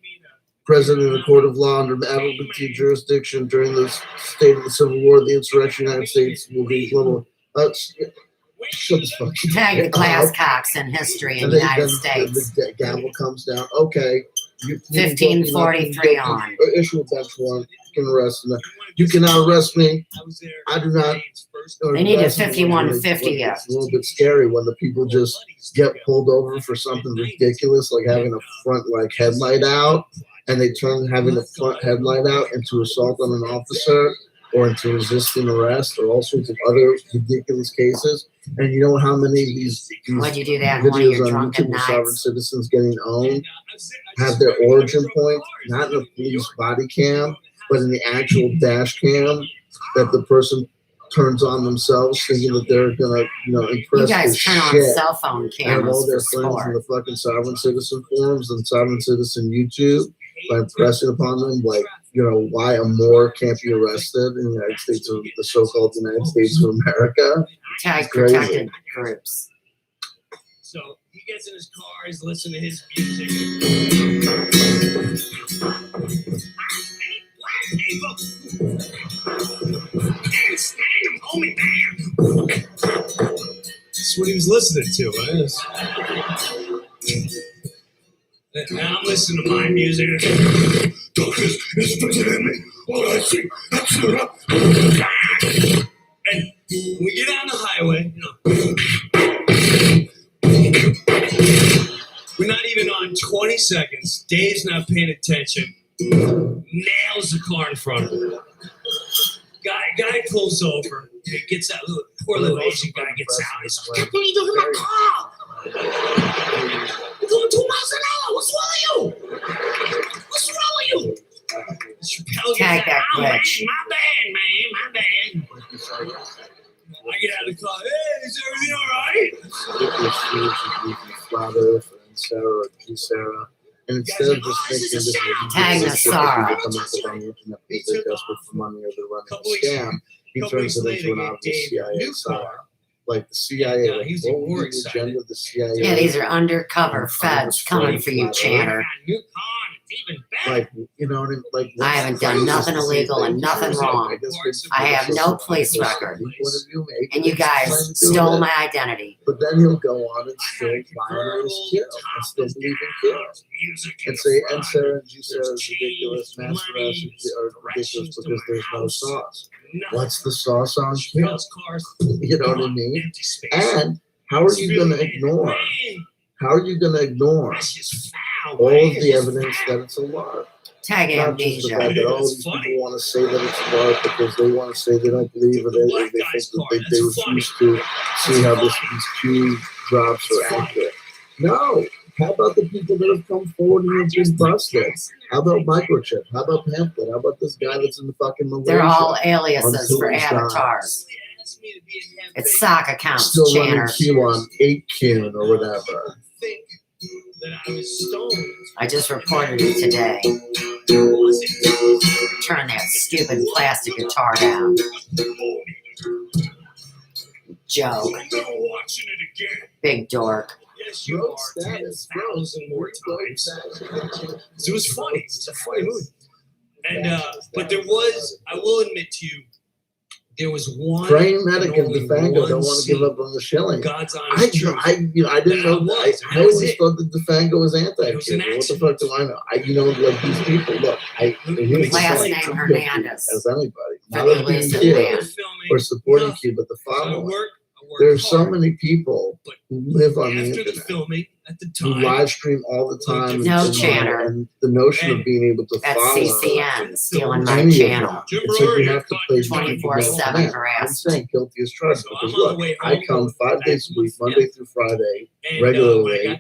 present in a court of law under admiralty jurisdiction during the state of the Civil War, the insurrection of the United States will be global. Shut the fuck Tag the up. glass cocks in history in And the then United States. the gavel comes down. Okay. You 1543 on. Issue a bench warrant. You can arrest me. You cannot arrest me. I do not. They need a 5150 up. It's a little bit scary when the people just get pulled over for something ridiculous, like having a front headlight out, and they turn having a front headlight out into assault on an officer or into resisting arrest or all sorts of other ridiculous cases. And you know how many of these Why'd you do that in one of videos your on drunken YouTube of sovereign nights? citizens getting owned have their origin point not in the police body cam, but in the actual dash cam that the person turns on themselves, thinking that they're gonna, You impress guys the turn on shit cell phone out of cameras all for their friends in sport. the fucking sovereign citizen forums and sovereign citizen YouTube by pressing upon them, why a Moor can't be arrested in the United States of the so-called United States of America. Tag Crazy. protected groups. So he gets in his car, he's listening to his music. That's what he was listening to. Now I'm listening to my music. Darkness is within me. All I see, and we get on the highway. We're not even on 20 seconds. Dave's not paying attention. Nails the car in front of him. Guy pulls over. He gets out. Poor little Asian guy gets out. He's like, "What are you doing in my car? You're going 2 miles an hour. What's wrong with you? What's wrong with you?" Tag that glitch. My bad, man. My bad. I get out of the car. Hey, is everything all right? Flat Earth and Sarah or G Sarah. And instead of just thinking this Tag the Sarah. come up with on the internet because they're desperate for money or they're running a scam, he turns it into an obvious CIA saga. Like the CIA, like, what would be the agenda of the CIA? Yeah, these are undercover feds coming for you, Channer. Like, you know, like I haven't done nothing illegal and nothing wrong. I have no police record. And you guys stole my identity. But then he'll go on and still violate kill and still believe in kill. And say, and Sarah and G Sarah is ridiculous, Master Rash are ridiculous because there's no sauce. What's the sauce on kill? You know what I mean? And how are you going to ignore? How are you going to ignore all of the evidence that it's a lark? Tag Not just the amnesia. fact that all these people want to say that it's a lark because they want to say they don't believe it, or they think that they refuse to see how these Q drops are accurate. No. How about the people that have come forward and have been busted? How about Microchip? How about Pamphlet? How about this guy that's in the fucking Malaysia? They're all aliases Until for he's avatars. It's sock accounts, Still running Channer. Q on 8Q or whatever. I just reported it today. Turn that stupid plastic guitar down. Joke. Big dork. Yes, you are 10,000 more times. It was funny. It's a funny movie. And but there was, I will admit to you, there was one. Brain Medic and DeFango don't want to give up on the shilling. God's honest truth. I didn't know that. I always thought that DeFango was anti-Q. What the fuck do I know? Like these people, look, Last name Hernandez. as anybody. For Not the as being elusive Q man. or supporting Q, but the following. There's so many people who live on the internet, who live stream all the time. No, and, Channer. and the notion of being able to That's follow CCN stealing my any of channel. that. It's like you have to play 24/7 I'm harassed. saying guilty as charged because look, I come 5 days a week, Monday through Friday, regularly,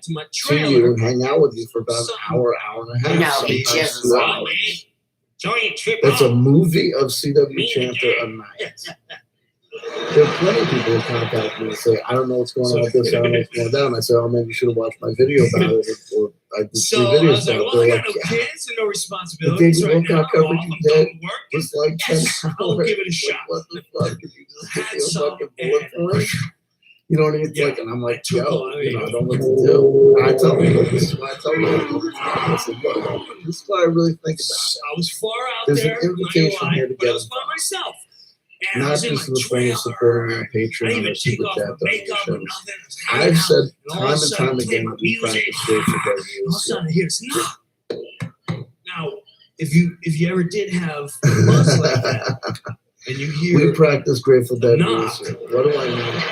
to you and hang out with you for about an hour and a half. No, he sometimes jizzes 2 on hours. It's a movie of CW Chanter a night. There are plenty of people who contact me and say, I don't know what's going on with this, I don't know what's going down. I say, oh, maybe you should have watched my video about it, or I did 3 videos about it. They're like, yeah. Kids and no The responsibilities Daily right now. Wilcock coverage you did was like 10 Yes, hours. I'll give it a shot. What the fuck? Did you just give me a Some fucking bullet point? You know what I mean? It's Yeah. like, and I'm like, I took yo, all- I don't know what to do. And I tell people, this is what I tell people. I said, look, this is what I really think about. I was far out There's an there, invitation here to but I get was by involved. myself. And I Not was in just my in the form of trailer. supporting me on I Patreon didn't or even take Super off Chat my makeup or donations. nothing. I was hanging I've out, said and all of a time and sudden, time play again my that we music. practice spiritual All of a values. sudden, I hear it's not. Now, if you ever did have a buzz like that, and you hear We practice Grateful Dead knock. music. What do I mean?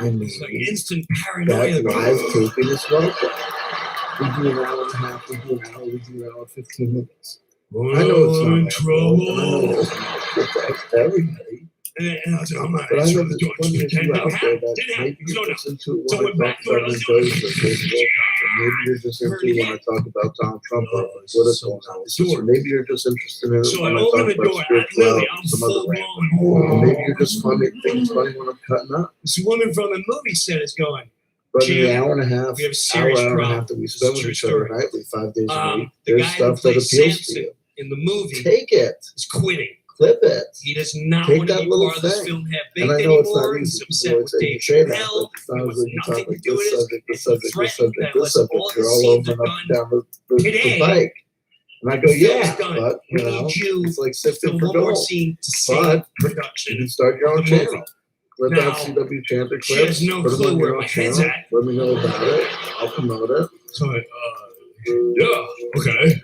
I mean it's like instant paranoia. that live taping is welcome. We do an hour and a half, we do an hour, we do an hour and 15 minutes. I know it's not in my fault, and I know trouble. it's not good for everybody. And I was like, I'm not But I know answering the there's door. plenty of you out there that Didn't maybe happen. you No, no. listen to So when went I back talk to what I about was doing. enjoyment or Facebook, or maybe you're just into it when I talk about Donald Trump or political analysis, or maybe you're just interested in it So I when I opened talk the about door. spirituality, I'm some other full random. blown. Or maybe you're just funny, think it's funny when I'm cutting up. This woman from the movie set is going. But in the Jim, hour and a half, we have a serious hour and a problem. half that we This spend is with a each true other story. nightly, 5 days a week, The there's guy who stuff that plays appeals to Samson you. in the movie Take it. is quitting. Clip it. He does not Take want to that be little part of this thing. film half And baked I know it's anymore. not He's easy. upset People with say you Dave say that, Chappelle. but He sometimes wants when you talk nothing to like do with this it. subject, this It's a subject, threat this subject, that this unless subject, all the you're all scenes over are and up and down the today, bike. And I go, the yeah, film's done. but, We you know, need you it's like to sifting film for one more gold. scene to see But you production. can start your own The movie. channel. Clip Now, out CW Chanter she clips, has no put them clue on where your my own head's channel. at. Let me know about it. I'll promote it. So, yeah, okay.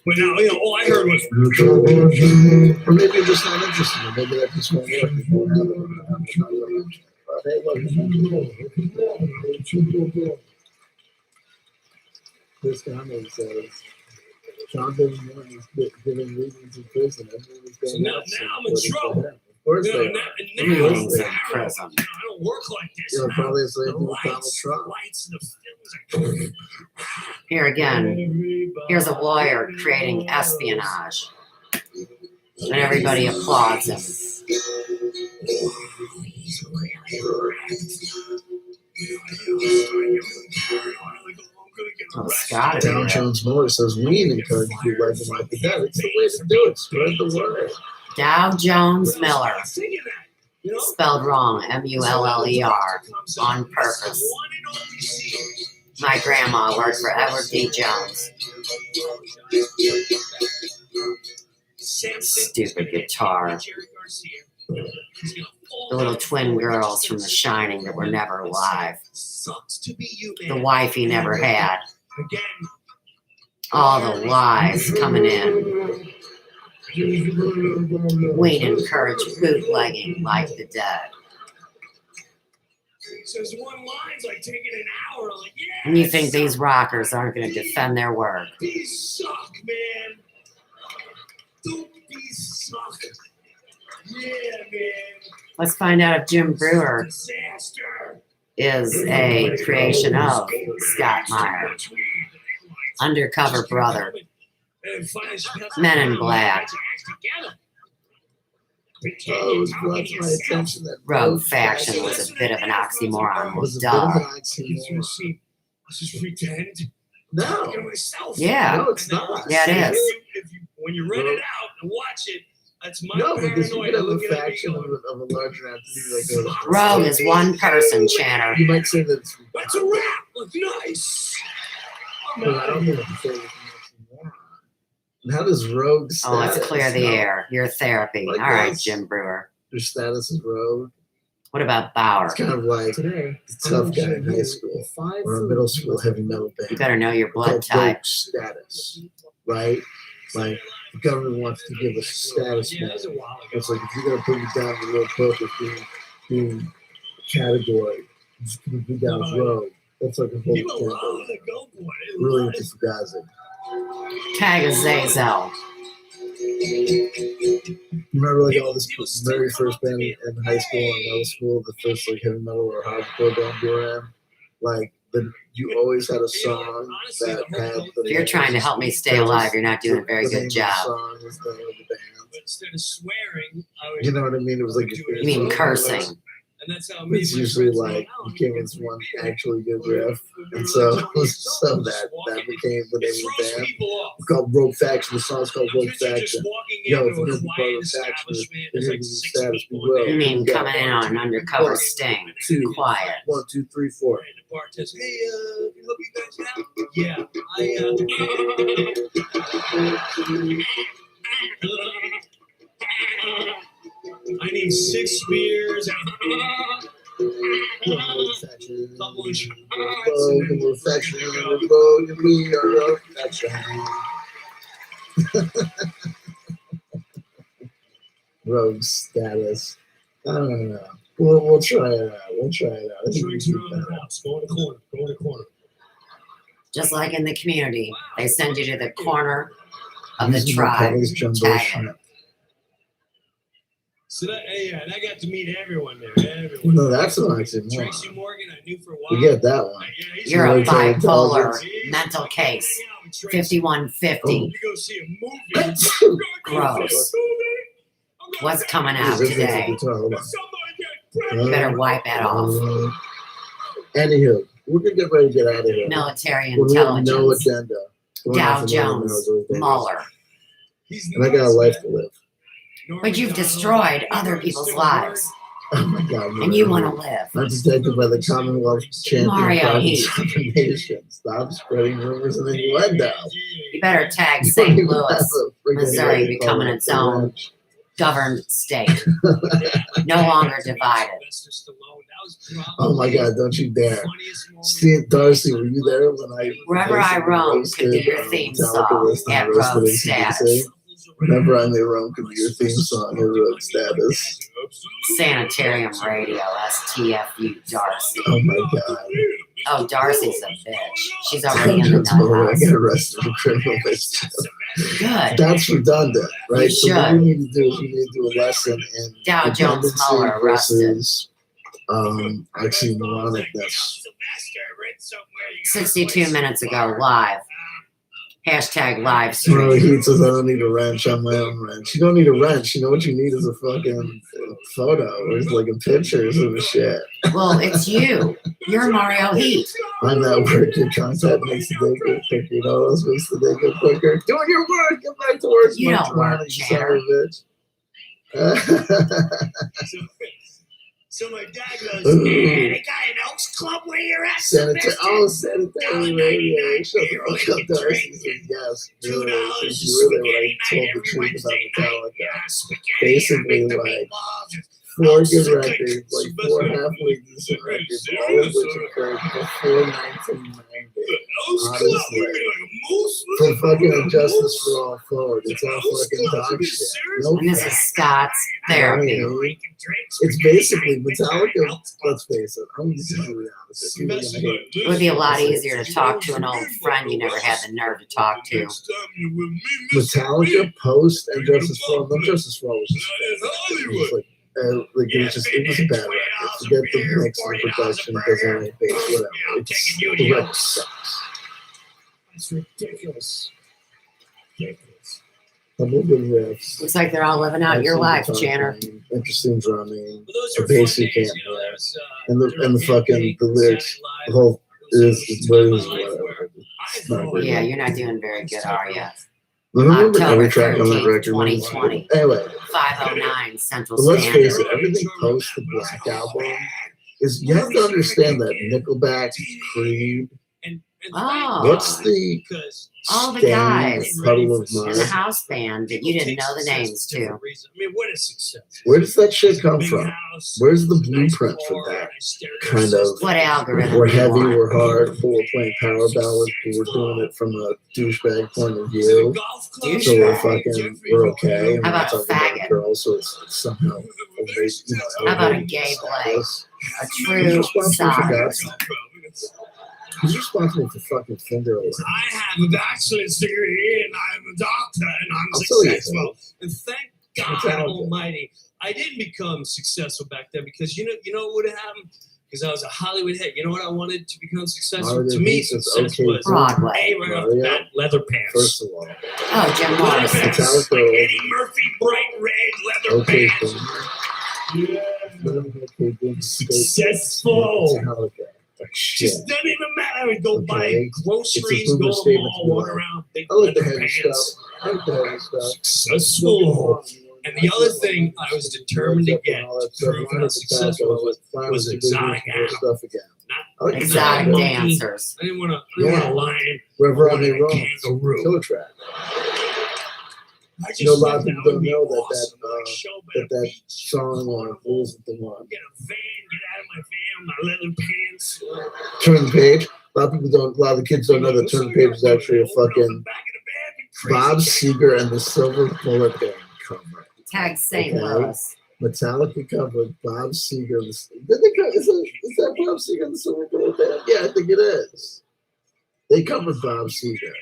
But now, all I heard was, Or maybe you're just not interested in it. Maybe that just won't work. But hey, look. This comment says, John Billy Morton is giving reasons in prison. so now I'm in trouble. course they are. Meetings in prison. I don't work like this. You know, now. probably it's like The with Donald lights, Trump. the lights, and the films. Here again, here's a lawyer creating espionage. And everybody applauds him. Oh, Scott. Dow Jones Miller says we encourage you to legend like the dead. It's the way to do it. Spread the word. Dow Jones Miller. Spelled wrong. M-U-L-L-E-R. On purpose. My grandma worked for Edward D. Jones. Stupid guitar. The little twin girls from The Shining that were never alive. The wife he never had. All the lies coming in. We'd encourage bootlegging like the dead. And you think these rockers aren't going to defend their work? These suck, man. Don't be suck. Yeah, man. Let's find out if Jim Brewer Disaster. is a creation of Scott Meyer. Undercover brother. Men in Black. Oh, it brought to my attention that Rogue Faction was a bit of an oxymoron. was Well, a bit of duh. an oxymoron. Let's just pretend. No, Yeah. no, it's not. Yeah, it is. When you rent it out and watch it, that's my No, because you paranoia could have a looking at me faction of going, a larger entity like a Rogue is one person, Channer. You might say that it's that's a wrap. Look nice. but I don't think it's say it's an oxymoron. And how does Rogue status? Oh, let's clear the air. Your therapy. All Like right, this. Jim Brewer. Your status is Rogue. What about Bauer? It's kind of like the tough guy in high school or a middle school heavy metal band. You better know your blood Called type. Rogue status, right? Like the government wants to give us a status Yeah, man. that's a while ago. It's like if you're gonna put me down the road book as being a category, you're just gonna be down as Rogue. That's like a whole People love category. the go boy. Really into Fugazi. Tag a Zazel. You remember like all this very first band in high school and middle school, the first like heavy metal or hardcore band you were in? Like you always had a song that had the If you're trying to help me stay alive, you're not doing a very the name good of the job. song was the name of the band. But instead of swearing, I was You know what I mean? It was like You mean cursing. and that's how It's usually like you came with one actually good riff, and so that became the name of the band. It's called Rogue Faction. The song's called Rogue Faction. Yo, if you're gonna be part of the faction, you're gonna be status be Rogue. You mean coming in on an undercover sting. Two. Quiet. 1, 2, 3, 4. And the bar says, hey, can help you guys out? Yeah, I need 6 beers and Rogue Faction. couple of shots. Rogue and Rogue Faction. Rogue and we are Rogue Faction. Rogue status. I don't know. We'll try it out. We'll try it out. I think we Drinks can around keep the that. house. Go in the corner. Go in the corner. Just like in the community, they send you to the corner of the Using tribe. Kelly's jumbo Tag 'em. shrimp. So that, yeah, and I got to meet everyone there. Everyone. No, that's an oxymoron. Tracy Morgan, I knew for a while. We get that one. Yeah, he's You're a Military bipolar intelligence. mental case. hanging out with Tracy. 5150. We go see a movie. Gross. What's coming out This is a today? guitar. Hold on. You better wipe that off. Anywho, we're gonna get ready to get out of here. Military We have no intelligence. agenda. Going Dow off the line Jones. now is what Mueller. And I got a life to live. But you've destroyed other people's lives. Oh my God. And you want to live. I'm protected by the Commonwealth champion Mario private Heath. information. Stop spreading rumors and innuendo. You better tag You don't St. even have Louis, a freaking Missouri right becoming to its own ranch. governed state. No longer divided. Oh my God, don't you dare. Steve Darcy, were you there when I Wherever I roam could be your theme song at Rogue Status. Whenever I'm in Rome could be your theme song at Rogue Status. Sanitarium Radio, STFU Darcy. Oh my God. Oh, Darcy's a bitch. She's already in Tangents, by the way, I the get arrested in criminal mischief. Good. That's redundant, right? You So what should. we need to do is we need to do a lesson in Dow Jones redundancy Mueller arrested. versus oxymoronicness. 62 minutes ago, live. Hashtag live Bro, stream. he says I don't need a wrench on my own wrench. You don't need a wrench. You know what you need is a fucking photo or like a pictures of the shit. Well, it's you. You're Mario Heat. I'm at work. Your contact makes the day go quicker. You know what else makes the day go quicker? Doing your work. Get back to work. You don't work, you son Chandler. of a bitch. So my dad goes, hey, the guy in Elks Club where you're at, Sylvester. Sanitary radio. Shut the fuck up, Darcy. Says yes. Really, you really like told the truth about Metallica. Basically, like 4 good records, like 4 halfway decent records, all of which occurred before 1990. Honestly, from fucking Justice for All forward, it's all fucking dog shit. No And this is Scott's therapy. It's basically Metallica. Let's face it. I'm just gonna be honest. People are gonna hate It would be a lot easier to talk to an old friend you never had the nerve to talk to. Metallica, Post, and Justice for All. No, Justice for All was just it was a bad record. Forget the mix and the production, doesn't have bass, whatever. The record sucks. It's ridiculous. Couple of good riffs. Looks like they're all living out your life, Channer. Interesting drumming. The bass you can't hear. And the fucking the lyrics, the whole is whatever. It's not very Yeah, good. you're not doing very good, are you? Remember October every track on that 13th, record. 2020. Anyway, 5:09 Central but let's face Standard. it, everything post the Black Album is you have to understand that Nickelback, Creed, Oh. what's the All the Stain, guys Puddle of in the Mud? house band that you didn't know the names to. I mean, what is success? Where does that shit come from? Where's the blueprint for that? Kind of. What algorithm We're do you heavy, want? we're hard, we're playing power ballads, but we're doing it from a douchebag point of view. So we're fucking, we're okay. And How we're about a talking about faggot? girls, so it's somehow, How about a gay Blake? A true sodomist. Who's responsible for fucking finger alarm? I have a bachelor's degree and I'm a doctor and I'm I'll tell you successful. And thank God Metallica. Almighty, I didn't become successful back then because you know what would have happened? Because I was a Hollywood hit. You know what I wanted to become successful? Mario To me, Beats is success okay. was Broadway. right off the bat, leather pants. First of all, Oh, Jim Leather Morrison. pants, Metallica. like Eddie Murphy, bright red leather okay, pants. boom. Successful. Metallica. Shit. Just doesn't even matter. I would go Okay. buy groceries, It's a go boomer to the statement mall, to be walk like, around, big I like the leather heavy pants. stuff. I like the heavy stuff. Successful. And the other thing I was determined to get to prove how successful I was exotic animals. stuff again. I like Exotic Monkey. dancers. I didn't want a lion. Wherever I on the wanted a road, kangaroo. killer track. I just You know, a lot thought of people that would don't be know awesome. that Like, show by that the beach, song isn't the one. get a van, get out of my van, my leather pants. Turn the page. A lot of people don't. A lot of the kids don't know that Turn the Page is actually a fucking Bob Seger and the Silver Bullet Band cover. Tag St. Okay. Louis. Metallica cover Bob Seger. Is that Bob Seger and the Silver Bullet Band? Yeah, I think it is. They covered Bob Seger.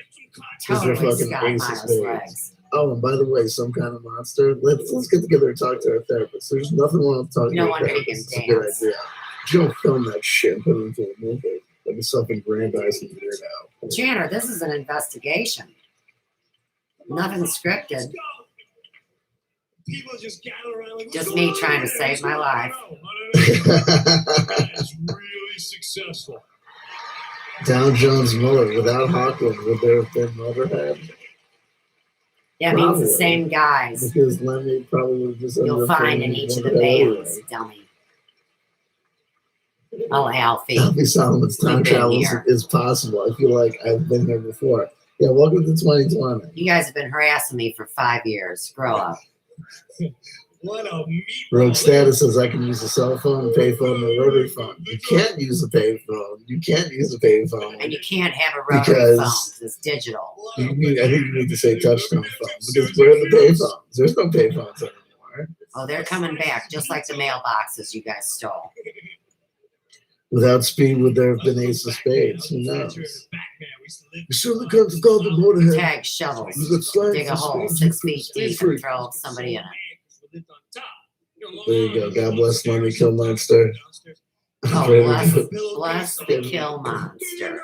Totally fucking Scott ace of Miles spades. legs. Oh, and by the way, Some Kind of Monster. Let's get together and talk to our therapist. There's nothing wrong with talking No to a wonder he therapist. can It's a good dance. idea. But you don't film that shit and put it into a movie. Like a self-aggrandizing weirdo. Janner, this is an investigation. Nothing scripted. People just gather around like, Just "What's me going trying on to there? save my life." I don't know. It's really successful. Dow Jones Muller without Hawkins, would there have been Motorhead? Yeah, it means the Probably. same guys Because Lemmy probably would just ended you'll up find playing in each of the Motorhead bands, anyway. dummy. Oh, Alfie. Alfie Solomon's time You've been travel here. is possible. I feel like I've been here before. Yeah, welcome to 2020. You guys have been harassing me for 5 years. Grow up. What a meatball. Rogue Status says I can use a cell phone, a payphone, and a rotary phone. You can't use a payphone. You can't use a payphone. And you can't have a rotary Because- phone because it's digital. What You a need, I think you need to say touchtone phone because where are the payphones? There's no payphones anymore. Oh, they're coming back, just like the mailboxes you guys stole. Without speed, would there have been Ace of Spades? Who knows? We certainly could have called the motorhead. Tag shovels. Dig a hole 6 feet deep and throw somebody in it. There you go. God bless Money Kill Monster. Oh, bless the kill monster.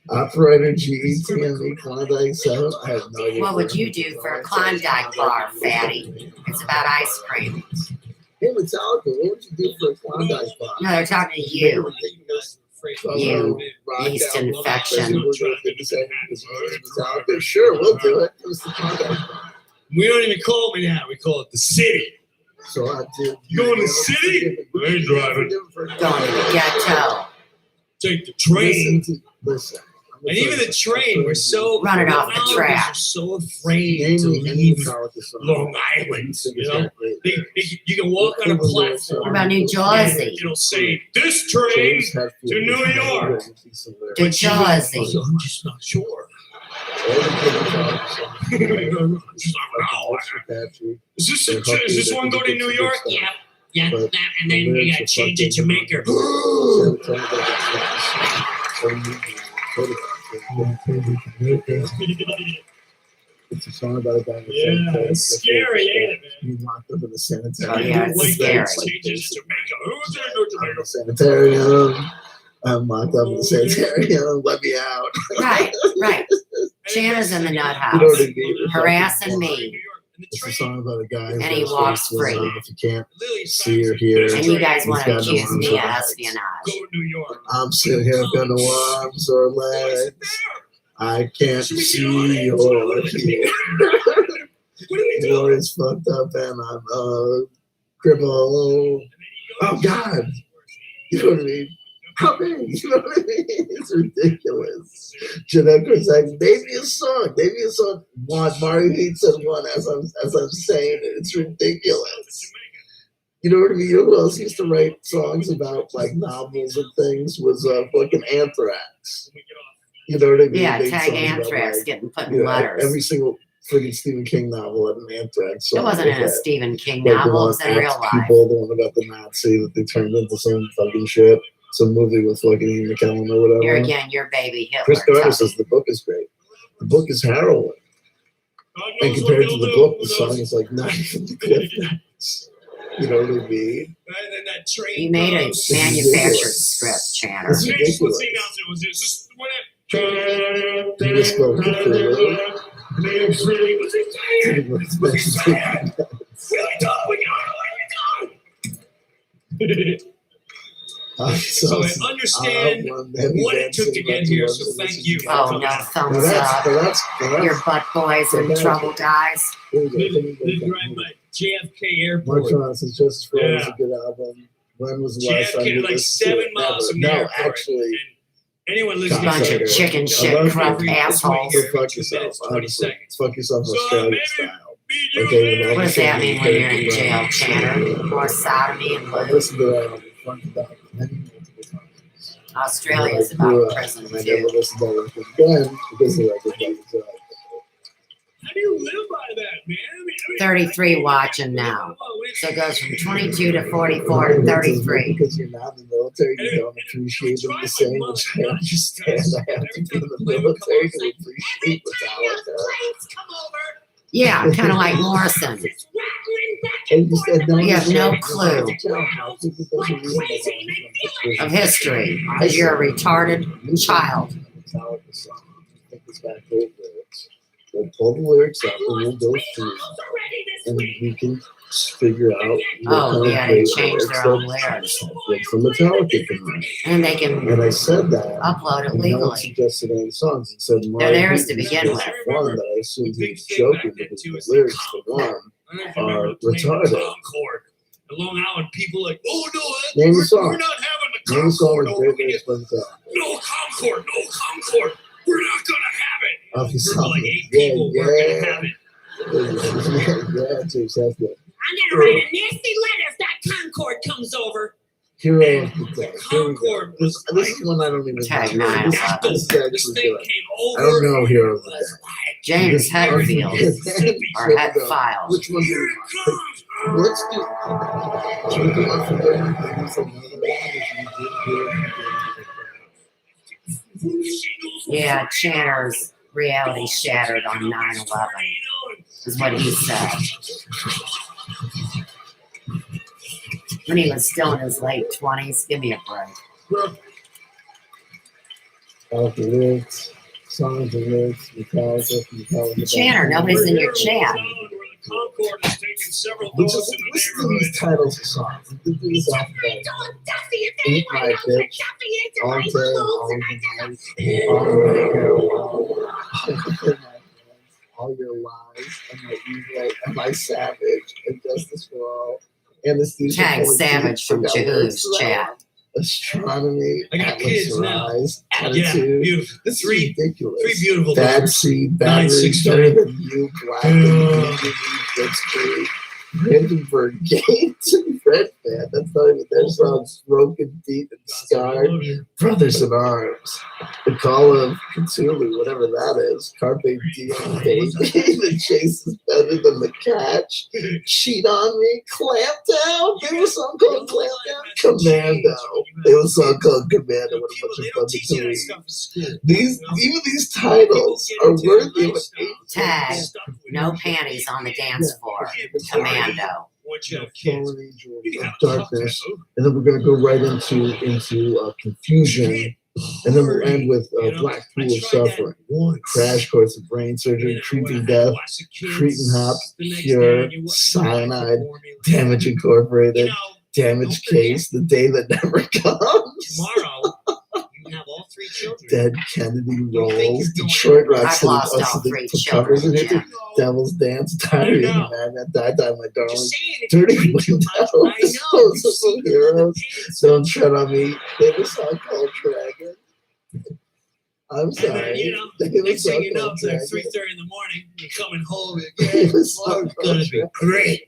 Operator GETME Klondike 7. I have no idea. What would you do for a Klondike bar, fatty? It's about ice cream. Hey, Metallica, what would you do for a Klondike bar? No, they're talking to you. You, yeast infection. Sure, we'll do it. It was the Klondike bar. We don't even call it that. We call it the city. So I did. You going to the city? We ain't driving. Going to the ghetto. Take the train. Listen. And even the train, we're so running off the track. We're so afraid to leave Long Island. You know, you can walk on a platform. What about New Jersey? It'll say this train to New York. New Jersey. I'm just not sure. Is this one going to New York? Yeah. Yeah, and then you got to change it to Jamaica. It's a song about a guy. Yeah, it's scary, ain't it, man? He's locked up in the sanitarium. Oh, yeah, it's scary. Sanitarium. I'm locked up in the sanitarium. Let me out. Right. Shanna's in the nut house, You know what I mean? harassing me. It's a song about a guy. And he walks free. If you can't see or hear. And you guys want to He's got accuse no me of arms. espionage. Go to New York. I'm sitting here, got no arms or legs. I can't see or hear. It's fucked up and I'm crippled. Oh God. You know what I mean? How many? You know what I mean? It's ridiculous. Jeanette was like, name me a song. Name me a song. One. Mario Heat said one as I'm saying it. It's ridiculous. You know what I mean? You know who else used to write songs about like novels and things was fucking Anthrax. You know what I mean? Yeah, They tag songs Anthrax about, like, getting put you in know, letters. every single freaking Stephen King novel had an Anthrax song. It wasn't in a like Stephen King that. novel, it was Like in the real one life. People, the one about the Nazi that they turned into some fucking shit. Some movie with fucking Ian McKellen or whatever. Here again, your baby Hitler. Chris Gardner Tubby. says the book is great. The book is harrowing. And compared to the book, the song is like not even the clip notes. You know what I mean? You made a manufactured script, Channer. It's ridiculous. You just go So I understand what it took to get here, so thank you. Oh, no thumbs up. Your butt boys in trouble, guys. They drive by JFK Airport. Mark says Justice for All is a good album. When was the last time JFK, you like listened to 7 it? miles from the No, airport. actually. And anyone listening Bunch to of it, chicken shit crump assholes. Fuck yourself. 20 Honestly. seconds. Fuck yourself So, Australian maybe style. you Okay, there. well, What does that mean when you're in jail, Channer? More sodomy and I lube. listened to that album front to back many multiple times. Australia's And I grew about up, prison, and I never too. listened to that record again because the record was How do you live by that, man? I mean, 33 watching now. So it goes from 22 to 44 to 33. Because you're not in the military, you don't appreciate them the same, which I understand. I have to be in the military to appreciate Metallica. Yeah, kind of like Morrison. And you said no, You have no you clue of history because you're a retarded child. Metallica song. I think it's got great lyrics. We'll pull the lyrics up and we'll go through, and we can figure out. Oh, yeah, they change their own lyrics. From Metallica can write. And they can And I said that. upload it And no one legally. suggested any songs. It said They're theirs to begin with. One that I assumed he was joking because the lyrics for one are retarded. Concord. In Long Island, people like, oh no, Name the song. we're not having the Name the song Concord. with No, great we lyrics get- by Metallica. no Concord, no Concord. We're not gonna have it. Of the There's song. like 8 people. We're gonna have it. Yeah, James, that's good. I'm gonna write a nasty letter if that Concord comes over. Hero of the The day. Here we go. Concord was This is one I don't even Tag know. 9. This is this actually thing good. came I over. don't know Hero of the was Day. James Hetfield or Het Which Files. one do Here you it comes. Let's do. Should we come up for dinner? Maybe some other one if you did Yeah, Channer's reality shattered on 9/11, is what he said. When he was still in his late 20s. Give me a break. All the lyrics, songs and lyrics, Metallica. Channer, nobody's in your chat. Concord has taken several We dogs just in the listen to neighborhood. these titles of songs. We did these off the Eat My Bitch, All Day, All Night, All Your Lies, and My Evil, and My Savage, and Justice for All, Anesthesia. Tag Savage from Jehu's chat. Astronomy, I got Atlas kids now. Rise, Yeah, Attitude. beautiful. This is Three ridiculous. beautiful Bad daughters. Seed, Battery, 963. Better Than You, Black, Blitzkrieg, Hindenburg Gate, Red Band. That's not even their songs. Broken, Deep, and Scarred. Brothers in Arms. The Call of Cthulhu, whatever that is. Carpe Diem, Baby. The Chase is Better Than the Catch. Cheat on Me. Clamp Down. They have a song called Clamp Down. Commando. They have a song called Commando. What a bunch of fun to me. Even these titles are worthy of an Tag, no panties on the dance floor. Commando. fallen angel of darkness, and then we're going to go right into confusion, and then we'll end with Black Pool of Suffering, Crash Course of Brain Surgery, Creeping Death, Cretin Hop, Cure, Cyanide, Damage Incorporated, Damage Case, The Day That Never Comes, Tomorrow, you have all three children. Dead Kennedy Rolls, Detroit Rock I've City, lost all three children, Jim. Devil's Dance, Diary of a Madman, Die Die My Darling, Just saying, if Dirty you drink too Windows, much, I know. Disposable Heroes, Don't Tread on Me, they have a song called Dragon. I'm And then, sorry. you know, They have a next thing song you know, called it's like Dragon. 3:30 in the morning. You're coming home They again. have a song It's called gonna be Dragon. great.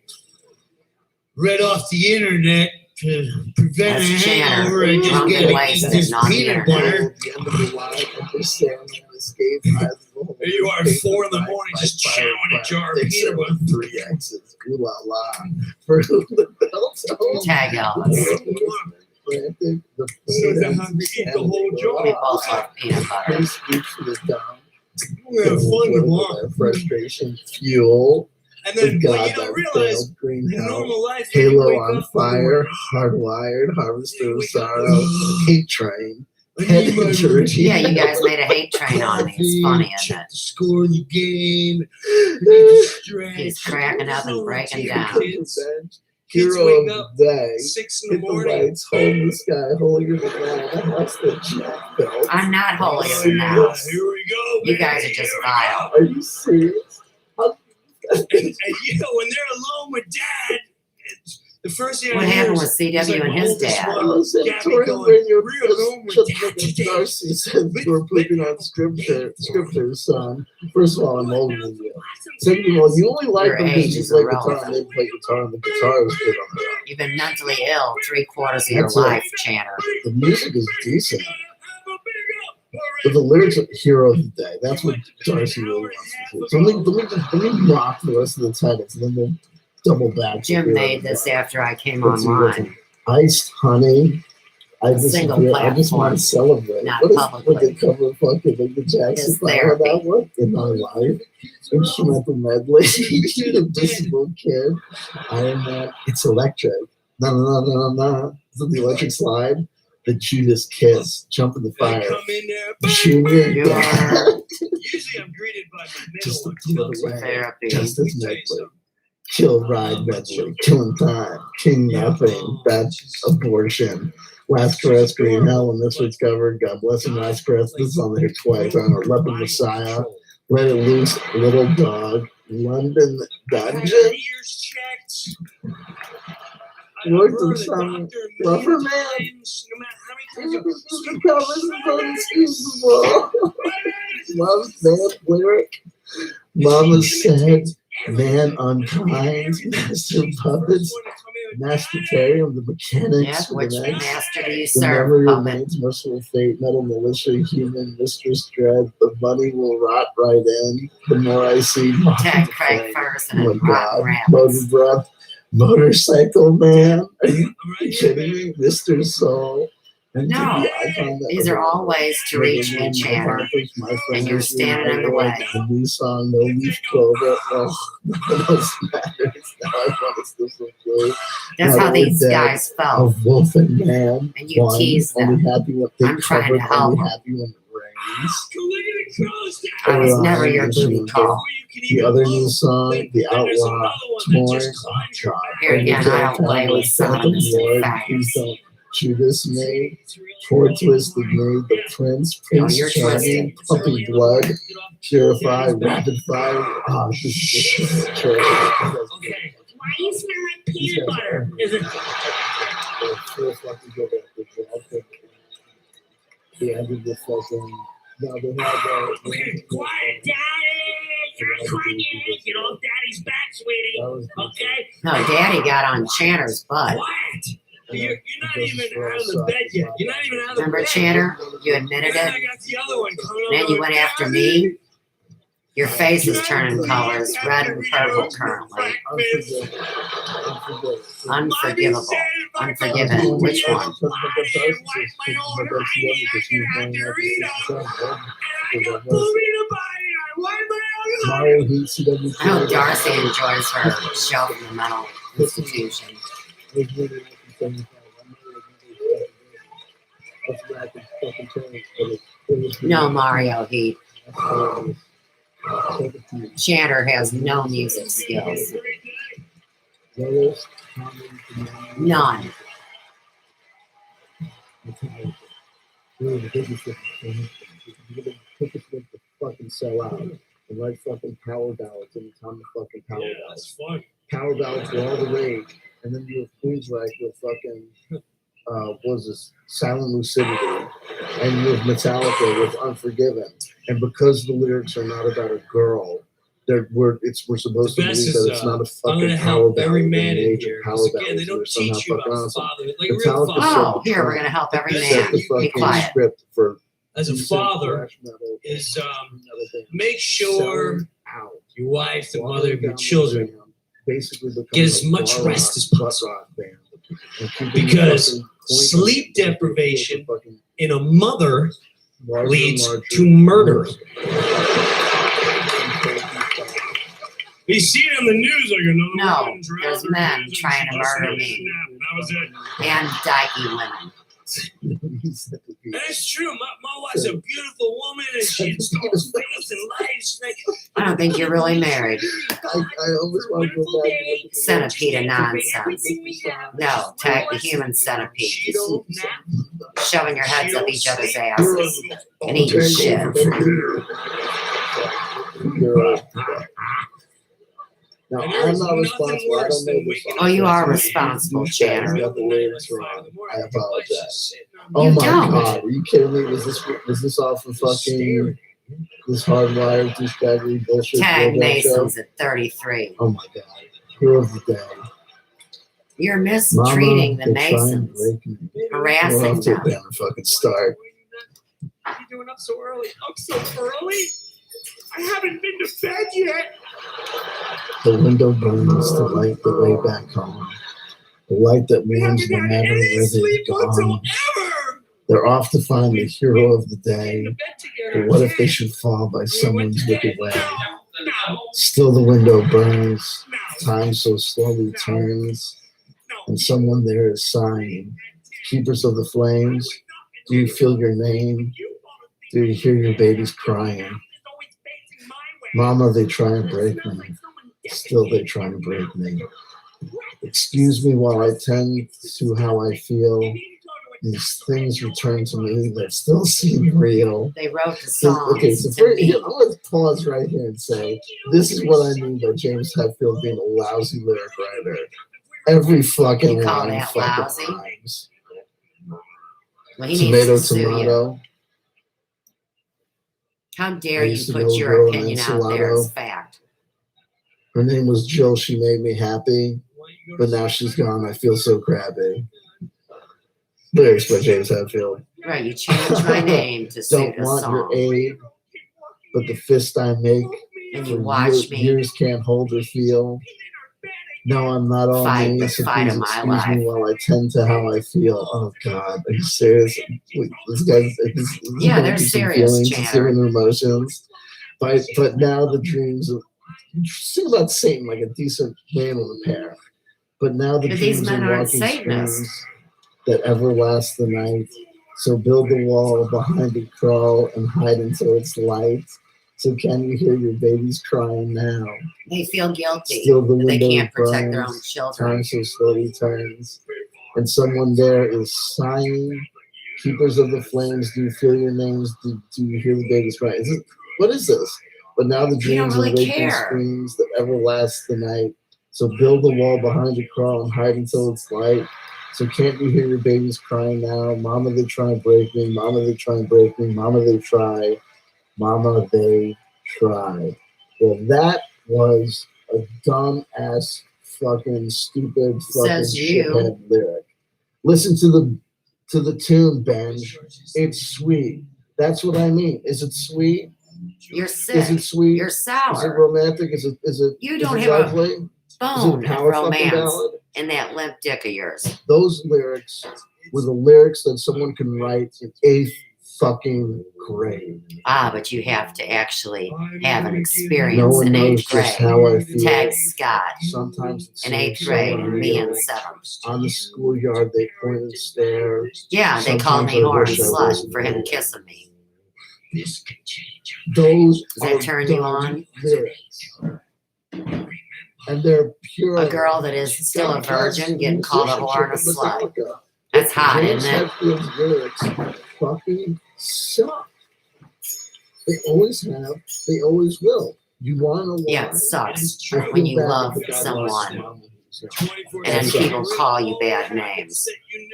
Read off the internet to prevent a That's Channer. hangover. I just Drunk gotta and eat wasted this on the peanut internet. butter. At the end of the line, understand and escape. Here you are at 4 in the morning, just chowing a jar of peanut butter. 3 X's. Ooh la la. For whom the bell tolls. Tag Elvis. Frantic, the So they have to eat the whole jar. We both love peanut butter. They speak for the dumb. We have fun tomorrow. Their frustration, fuel. And The then, God but you don't that realize failed, Green in Hell, normal life, when you Halo wake on up in the Fire, morning, Hardwired, Harvester you of wake up, Sorrow, Hate Train, I Head need my Injury. routine. Yeah, you guys made a hate train on me. It's funny, isn't Check it? the score of the game. I need to stretch. He's cracking up and No breaking routine, down. kids. Hero wake of up the day. 6 in the Hit the morning. lights, hold the sky, holier than thou, the house that Jack built. I'm not holier Oh, than yeah, thou. here we go. You baby. guys are just Here we vile. Are you serious? How- go. And you know, when they're alone with dad, the first thing What I hear happened is, with CW and his dad? Listen, Gabby Tori going, Lanier, "We're alone with just dad like today." Darcy said, we're pooping on scriptures, son. First of all, I'm older than you. Second of all, you only like Your them age because you is play guitar irrelevant. and they play guitar and the guitar is good on their own. You've been mentally ill 3/4 of your That's it. life, Channer. The music is decent. But the lyrics are Hero of the Day. That's what Darcy really wants to do. So let me mock the rest of the titles and then we'll double back. to Jim Hero made of the this Day. after I came Let's see what's online. Iced Honey. I just Single want platform, to celebrate. not What is publicly. what they cover fucking like the Jackson His 5 on therapy. that one? In My Life. Instrumental medley. Invisible Kid. Iron Man. It's Electric. No. Is it the Electric Slide? The Judas Kiss. Jump in the They Fire. come in there. Junior You Dad. are Usually I'm greeted by my Just middle a one. little way. therapy. Justice Medley. Kill Ride Medley. Killing Time. King Nothing. Bad Abortion. Last Caress, Green Hell, and this one's covered. God Bless Him, Last Caress. This is on there twice. On Leopard Messiah. Let It Loose, Little Dog. London Dungeon. Ears checked. Worked in some Lover Man. No matter how many times The covers is unexcusable. Love's Bad Lyric. Mama Said. Man Unkind. Master Puppets. Mastertarium, the mechanics, Yeah, which the next, master do you the serve, memory puppet? remains, merciful fate, metal militia, human, mistress dread, the money will rot right in, the more I see, Tag Craig Ferguson oh my and Rotten God, Rabbits. Motor breath, Motorcycle Man. Are you I'm right here, kidding baby. me? Mr. Soul. And No. I find that These are all ways to reach me, Channer. And you're standing in the way. The new song, No Leaf Clover. Oh, nothing else matters. Now I want to listen to That's how these guys felt. Of Wolf and Man. And you tease them. Only happy when they I'm trying to covered, help only them. happy when it rains. I was never your booty call. The other new song, The Outlaw, Torn. Here again, I don't play with sodomists and fags. Please don't Judas made, Poor Twisted made, The Prince, Prince you're Charming, twisted. Puppy Blood, Purify, Rapid Fire. Oh, this is terrible. Okay. Why you smell like peanut butter? Is it? They ended with fucking. No, they had. Okay, quiet, Daddy. You're crying. Get off Daddy's back, sweetie. Okay. No, Daddy got on Channer's butt. Quiet. You're not even out of the bed yet. You're not even out of the Remember, bed. Channer? You admitted Then I it. got the other one coming Then over. you went after me. Your face is turning colors, red and purple currently. Unforgivable. Unforgiven. Which one? I hope Darcy enjoys her shelf in the mental institution. No Mario Heat. Channer has no music skills. None. Fucking sell out and write fucking power ballads anytime the fucking power Yeah, ballads. that's fun. Power ballads were all the rage, and then you have Queensryche with fucking what was this? Silent Lucidity, and you have Metallica with Unforgiven. And because the lyrics are not about a girl, we're supposed to The best believe is, that it's not a I'm fucking gonna power help ballad. every in man the in age of here. power 'Cause again, ballads, they don't they're somehow teach you fucking about awesome. father, like real Metallica father. Oh, here, we're going to help every Set man. the Be fucking quiet. script for As a father, is make sure your wife, the mother of your children, basically get as much rest as possible. Because sleep deprivation in a mother leads to murder. You see it on the news like another No, woman drowned there's her men kids and trying to busted murder her me. snap. That was it. And dykey women. And it's true. My wife's a beautiful woman, and she installs faith and life. She's like, I don't think you're really married. I always want to go back and look at the Centipede of nonsense. No, tag the human centipede. She don't nap. Shoving your heads She up don't each other's sleep. asses. And eating shit. Now, And there I'm is not nothing responsible. I worse don't know than the waking song. Oh, you are You responsible, guys Channer. got the lyrics wrong. I apologize. Oh You my don't. god, are you kidding me? Was this off of fucking this hardwired douchebaggery bullshit? Tag Jojo show? Masons at 33. Oh my god. Hero of the day. You're mistreating the Mama, they try and Masons. break me. Harassing Well, I'll take them. down and fucking start. What are you doing up so early? Up so early? I haven't been to bed yet. The window burns to light the way back home. The light that We warns haven't had whenever any where sleep they've until gone. ever. They're off to find the hero of the Get into day. bed together. But what if they should fall by We went someone's to wicked bed. way? No. Still the window burns. No. Time so slowly turns. No. And someone there is sighing. Keepers of the flames, do you feel your name? Do you hear your babies crying? Mama, they try and break me. Still they try and break me. Excuse me while I tend to how I feel. These things return to me that still seem real. They wrote the songs Okay, so to first, me. I'm going to pause right here and say, this is what I mean by James Hetfield being a lousy lyric writer. Every fucking You call line that fucking lousy? rhymes. Well, he Tomato, needs to sue you. tomato. How I dare you used to put know a your girl in opinion out there Ensalado. as fact? Her name was Jill. She made me happy, but now she's gone. I feel so crappy. Lyrics by James Hetfield. Right, you changed my name to Don't suit a want your song. aid, but the fist I make And you for watch me. years can't hold or feel. No, I'm not all Fight mean, the so fight please of my excuse life. me while I tend to how I feel. Oh God, are you serious? Wait, this guy's Yeah, going they're through some serious, feelings, Chandler. and emotions. But now the dreams of sing about Satan like a decent man with a pair. But now the But these dreams men of aren't walking Satanists. streams that ever last the night. So build the wall behind it, crawl and hide until it's light. So can you hear your babies crying now? They feel guilty Still the that they window can't protect their own burns, children. time so slowly turns, and someone there is sighing. Keepers of the flames, do you feel your names? Do you hear the babies cry? What is this? But now the You don't dreams really of waking care. screams that ever last the night. So build the wall behind you, crawl and hide until it's light. So can't you hear your babies crying now? Mama, they try and break me. Mama, they try and break me. Mama, they try. Mama, they try. Well, that was a dumb ass fucking stupid fucking Says you. shithead lyric. Listen to the tune, Benj. It's sweet. That's what I mean. Is it sweet? You're sick. Is it sweet? You're Is it sour. romantic? Is it You is don't it have a lovely? Is it bone a of power fucking romance ballad? in that limp dick of yours. Those lyrics were the lyrics that someone can write in eighth fucking grade. Ah, but you have to actually have an No experience one in knows 8th grade. just how I feel. Tag Scott Sometimes it in seems 8th so grade, and me unreal. in 7th. On the schoolyard, they point and stare. Yeah, they called Sometimes me I whore and wish I slut wasn't for him there. kissing me. Those Does that are turn you dumb on? lyrics. And they're pure. A girl that is still a virgin getting called a whore and a slut. Metallica. That's hot, James isn't it? Hetfield's lyrics fucking suck. They always have. They always will. You want to know why? Yeah, it sucks I feel when you bad love that the guy someone lost his mom. and then people call you bad names.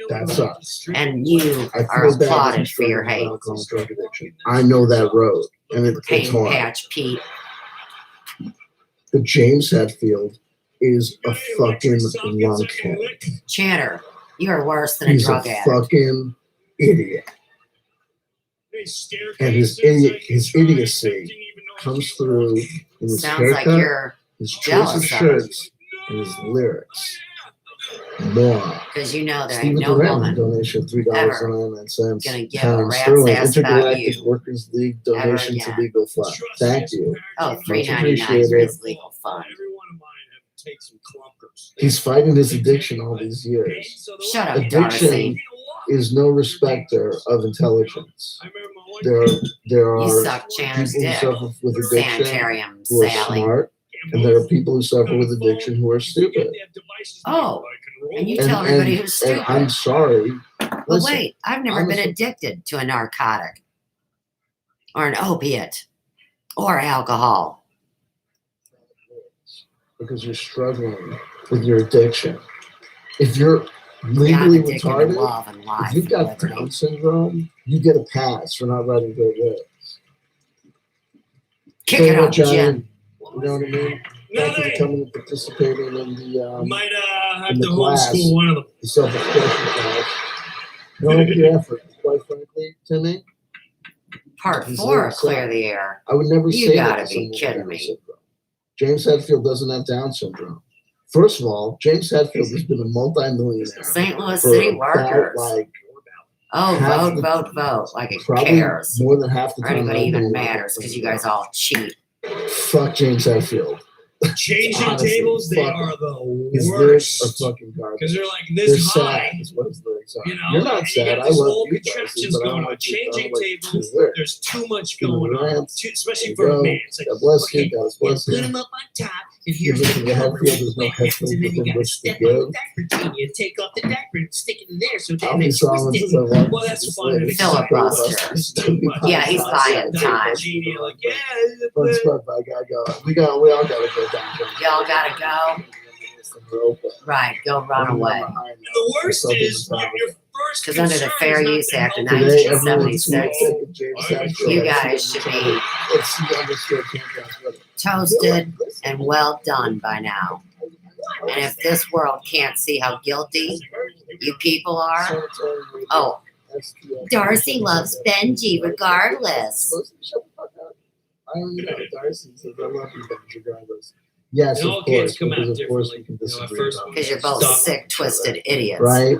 That sucks. And you I are feel bad that applauded he's for your struggling hate. with alcohol and drug addiction. I know that road, and it's Pain hard. Patch Pete. But James Hetfield is a fucking lunkhead. Chatter, you are worse than a He's a drug addict. fucking idiot. And his idiocy comes through in his Sounds like haircut, you're his choice jealous of of shirts, and his lyrics. Moron. because you know there ain't Stephen no Durant, woman donation of $3.99. gonna give a Pound rat's sterling. ass about Intergalactic you Workers League donation to again. Legal Fund. Thank you. Oh, Much $3.99 appreciated. for his legal fund. He's fighting his addiction all these years. Shut up, Addiction Darcy. is no respecter of intelligence. There You are suck Chandler's people who dick. suffer with addiction Sanitarium, who are Sally. smart, and there are people who suffer with addiction who are stupid. Oh, and you tell everybody who's and stupid. I'm sorry. But Listen, wait, I've never I'm been a- addicted to a narcotic or an opiate or alcohol. because you're struggling with your addiction. If you're Yeah, I'm legally addicted to retarded, love and life. if you've got and liberty. Down syndrome, you get a pass for not writing good lyrics. Kick Say it what, up, Johnny? Jen. You know what I mean? Thank you for coming and participating in the Might in have the to class. homeschool one of them. the self-expression class. No your effort, quite frankly, Timmy. Part He's 4, lyrics clear up. the air. I would never You say gotta that to be someone with kidding Down me. syndrome. James Hetfield doesn't have Down syndrome. First of all, James Hetfield has been a multi-millionaire St. Louis for City about, workers. like Oh, half vote. Like it probably cares. more than half the Or time. anybody I've been even around matters for because you guys all cheat. Fuck James Hetfield. Changing Honestly, tables, they fuck are the His lyrics worst. are fucking garbage. Because they're like They're this sad. high. Is what his lyrics are. You know, You're not and sad. you got I this love whole you, Darcy, contraptions but I going don't on. like you. I Changing don't like tables, his lyrics. there's too much Human going on, rants. especially There for you a go. man. It's like, God bless okay, you. God you bless put you. them up on top, and Here's here's the the headfield. cover. There's no headfield And then you within gotta which to step on give. the diaper team. You take off the diaper and stick it in there, so then Alfie they Solomon twist says I it. want Well, that's fun and Filibuster. exciting. Yeah, he's buying time. Genie, like, yeah, Let's go. I gotta go. We all gotta go down. Y'all gotta go. Right, go run away. the worst is when your first Because under the concern Fair is not Use to Act of help Today, the everyone's child. 1976, you guys should be toasted and well done by now. And if this world can't see how guilty you people are, oh, Darcy loves Benji regardless. I don't know. Darcy says I love you, Ben, regardless. Yes, And of all kids course, come out because of course we differently. can You know, at disagree first, about Because you're it. both Stop. sick, twisted idiots. Right?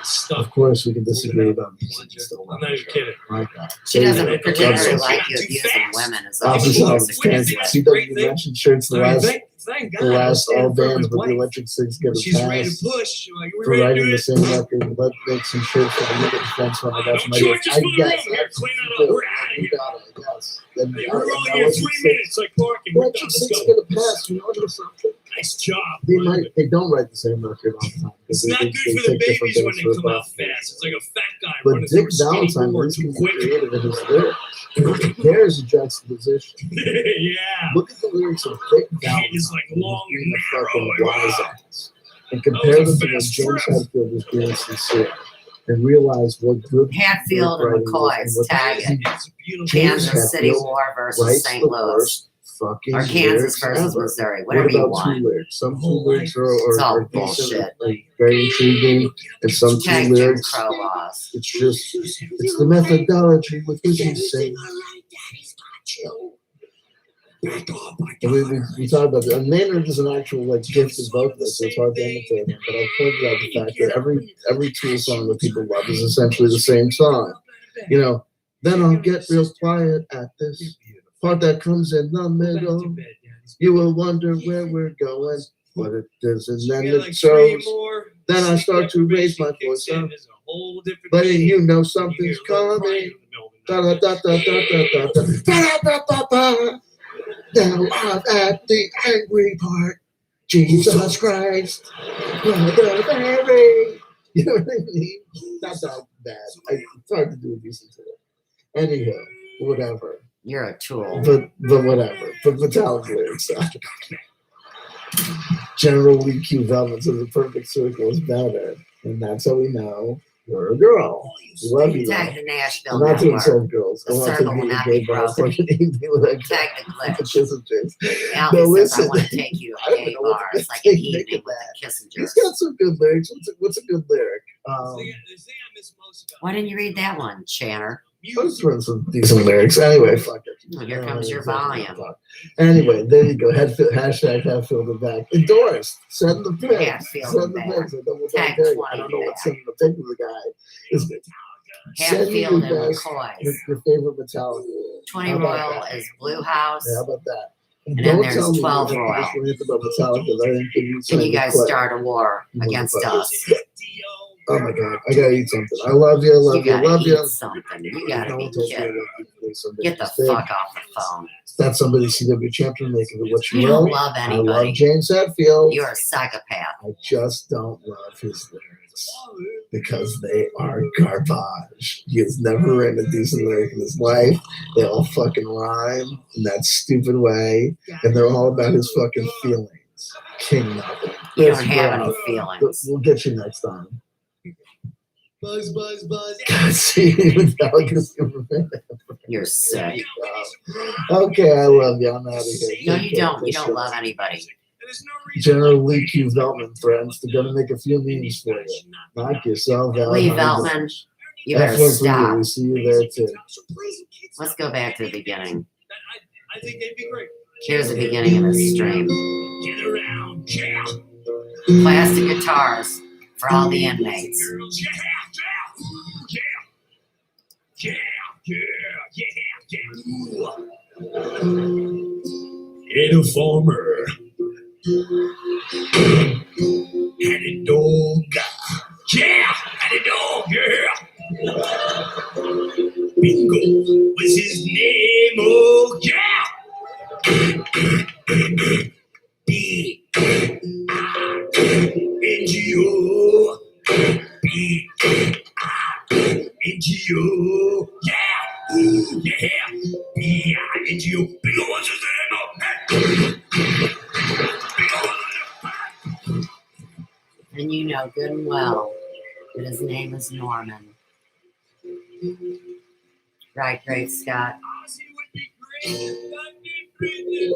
Stuff. Of course we can disagree about music and still I'm love not each even other. kidding. My God. She There you doesn't go. particularly That's like Too you abusing fast. women. Is it. all Opposite she sides wants of to the say. cancer. That's See, a great you thing. mentioned shirts the I mean, last thank God. the I last understand all the bands perfect with the wife. electric six get a She's ready to pass push. Like, we're for ready to writing do the it. same record. Let make some shirts for the legal defense when I got some Don't ideas. charge us I for the guess room. Here, that's clean it true. up. We're out of You here. got it. Yes. And Hey, I- we're and only that here wasn't 3 six. minutes. Like parking. We're done. Electric Let's six go. get a pass. You know what something? Nice job. They don't write the same record all the time. It's They- not they- good they for the take different babies when things they for come out both. fast. It's like a fat guy But running Dick through a skinny Valentine board was too quick. creative in his lyrics. There's a juxtaposition. Yeah. Look at the lyrics of Dick Valentine. It's like long being and a fucking narrow. wise ass. And compare them to when fast James trip. Hetfield was being sincere. And realize what good Hatfield and writing is McCoy's what tagging. It's a beautiful James Kansas City Hetfield War versus writes St. the Louis. worst fucking Or Kansas lyrics versus ever. Missouri. What Whatever you about want. two lyrics? Some two lyrics are It's all decent, bullshit. like very intriguing, and some two Tag Jim lyrics, Crow laws. it's just, it's the methodology with which you sing. And we talked about that. And Maynard is an actual like gifted vocalist, so it's hard to imitate him. But I pointed out the fact that every Tool song that people love is essentially the same song. You know, then I'll get real quiet at this part that comes in the middle. You will wonder where we're going, but it does, and then it shows. Then I start to raise my voice up, letting you know something's coming. Da da da da da da da da da da da. Now I'm at the angry part. Jesus Christ, Brother Mary. You know what I mean? Not that bad. It's hard to do a decent to it. Anyhow, whatever. You're a tool. But whatever. But Metallica lyrics. General Lee Q Velvet says the perfect circle is better. And that's how we know you're a girl. We love you. Tag the I'm Nashville not doing Network. some girls. The I'm not circle will taking not a gay be bar broken. fucking anything like Tag that. the The glitch. Kissingers. Alfie No, says, I listen. want to take you to I a don't gay know what bar. to It's like take an evening Nick of with that. the Kissingers. He's got some good lyrics. What's a good lyric? Why didn't you read that one, Channer? Let's run some decent lyrics. Anyway, fuck it. Well, here comes your volume. Anyway, there you go. Hashtag Hatfield and back. Endorsed. Send the pics. Hatfield Send and the back. pics. Tag I don't 20 know what back. sending the pic of the guy is. Send me Hatfield your and best, McCoy's. your favorite Metallica. 20 How about Royal that? is Blue House. Yeah, how about that? And then Don't there's tell me 12 you have Royal. to just rant about Metallica. I didn't give you And time you to guys play. start a war against us. Oh my god, I gotta eat something. I love you, I You love you, I gotta love eat you. something. You gotta No be one told me I kidding. love you. Somebody Get the just did. fuck off the phone. That's somebody CW champion, make of it what you You will. don't love I anybody. love James Hetfield. You're a psychopath. I just don't love his lyrics because they are garbage. He has never written a decent lyric in his life. They all fucking rhyme in that stupid way, and they're all about his fucking feelings. King nothing. You don't have any feelings. We'll get you next time. Buzz, buzz, buzz. See, Metallica's Superman. You're sick. Okay, I love you. I'm out of here. No, Take you care. don't. You Take don't care. love anybody. General Lee Q Veltman friends, they're gonna make a few memes for you. Knock yourself out. Lee Veltman, you better F1 for you. stop. We see you there too. Let's go back to the beginning. I think they'd be great. Here's the beginning of his stream. Get around, yeah. Plastic guitars for all the inmates. Girls, yeah, yeah, yeah, yeah, yeah, yeah. In a farmer had a dog. Yeah, had a dog, yeah. Bingo was his name, oh yeah. B-I-N-G-O. B-I-N-G-O. Yeah, ooh, yeah. B-I-N-G-O. Bingo was his name, oh hey. Bingo was his name. And you know good and well that his name is Norman. Right, great Scott. Ozzy would be great. That'd be great.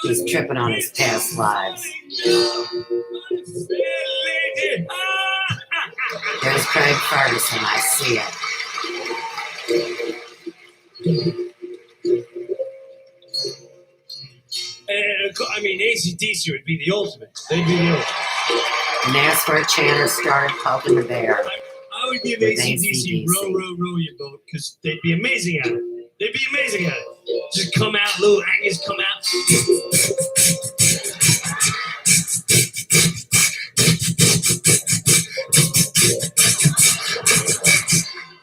He's tripping on his past lives. There's Craig Ferguson. I see it. And I mean, AC/DC would be the ultimate. They'd be the ultimate. And that's where Chandler started poking the bear. I would give With AC/DC AC/DC. row your boat because they'd be amazing at it. They'd be amazing at it. Just come out, little Aggies come out.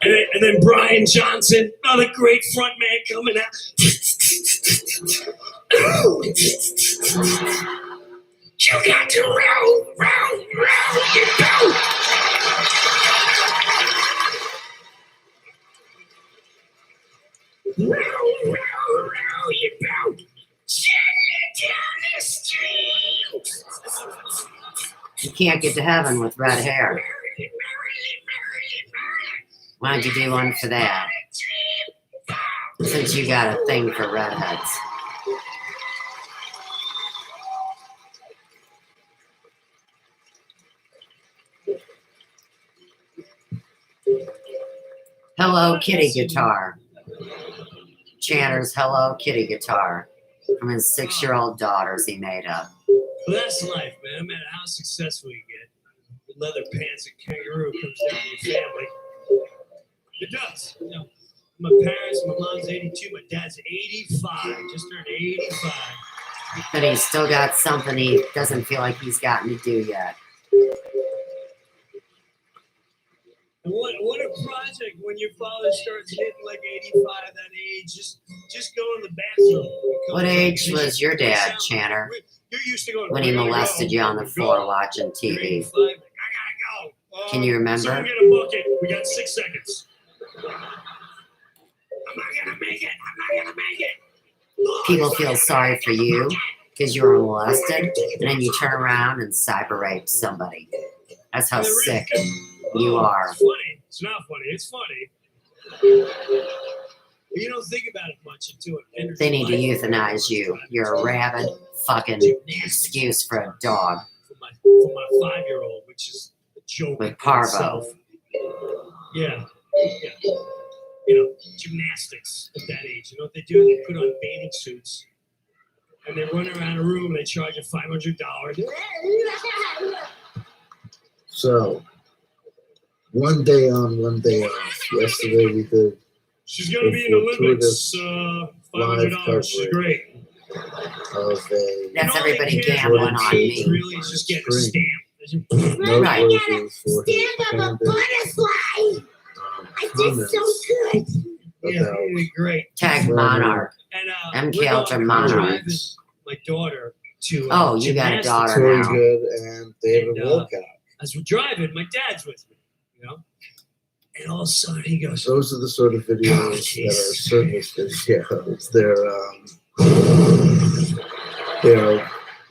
And then Brian Johnson, another great front man coming out. You got to row your boat. Row your boat. Send it down the street. You can't get to heaven with red hair. Why don't you do one for that? Since you got a thing for redheads. Hello Kitty guitar. Chandler's Hello Kitty guitar from his 6-year-old daughters he made up. Well, that's life, man. No matter how successful you get, with leather pants and kangaroo comes down to your family. It does. You know, my parents, my mom's 82, my dad's 85, just turned 85. But he's still got something he doesn't feel like he's gotten to do yet. And what a project when your father starts hitting like 85, that age. Just go in the bathroom. What age was your dad, Channer, You're used to going, when he molested you on the floor watching TV? I gotta go. Can you remember? Someone get a bucket. We got 6 seconds. I'm not gonna make it. People feel sorry for you because you were molested, and then you turn around and cyber rape somebody. That's how sick you are. It's funny. It's not funny. It's funny. But you don't think about it much until it enters They need to your life. euthanize you. You're a rabid fucking excuse for a dog For my 5-year-old, which is a joke. with in parvo. itself. Yeah. You know, gymnastics at that age. You know what they do? They put on bathing suits and they run around a room and they charge you $500. So, one day on, one day off. Yesterday we did She's going to be in the Olympics. $500. She's great. of a That's everybody You know, gambling on kids me. really is just getting a stamp. noteworthy for his candid butterfly. I did so good. Yeah, about he did great. Tag Monarch. And MK Ultra Monarch. My daughter to Oh, you got a gymnastics. daughter Tori now. Good and David And, Wilcock. As we're driving, my dad's with me, you know? And all of a sudden he goes, Those are the sort of videos that are service videos. They're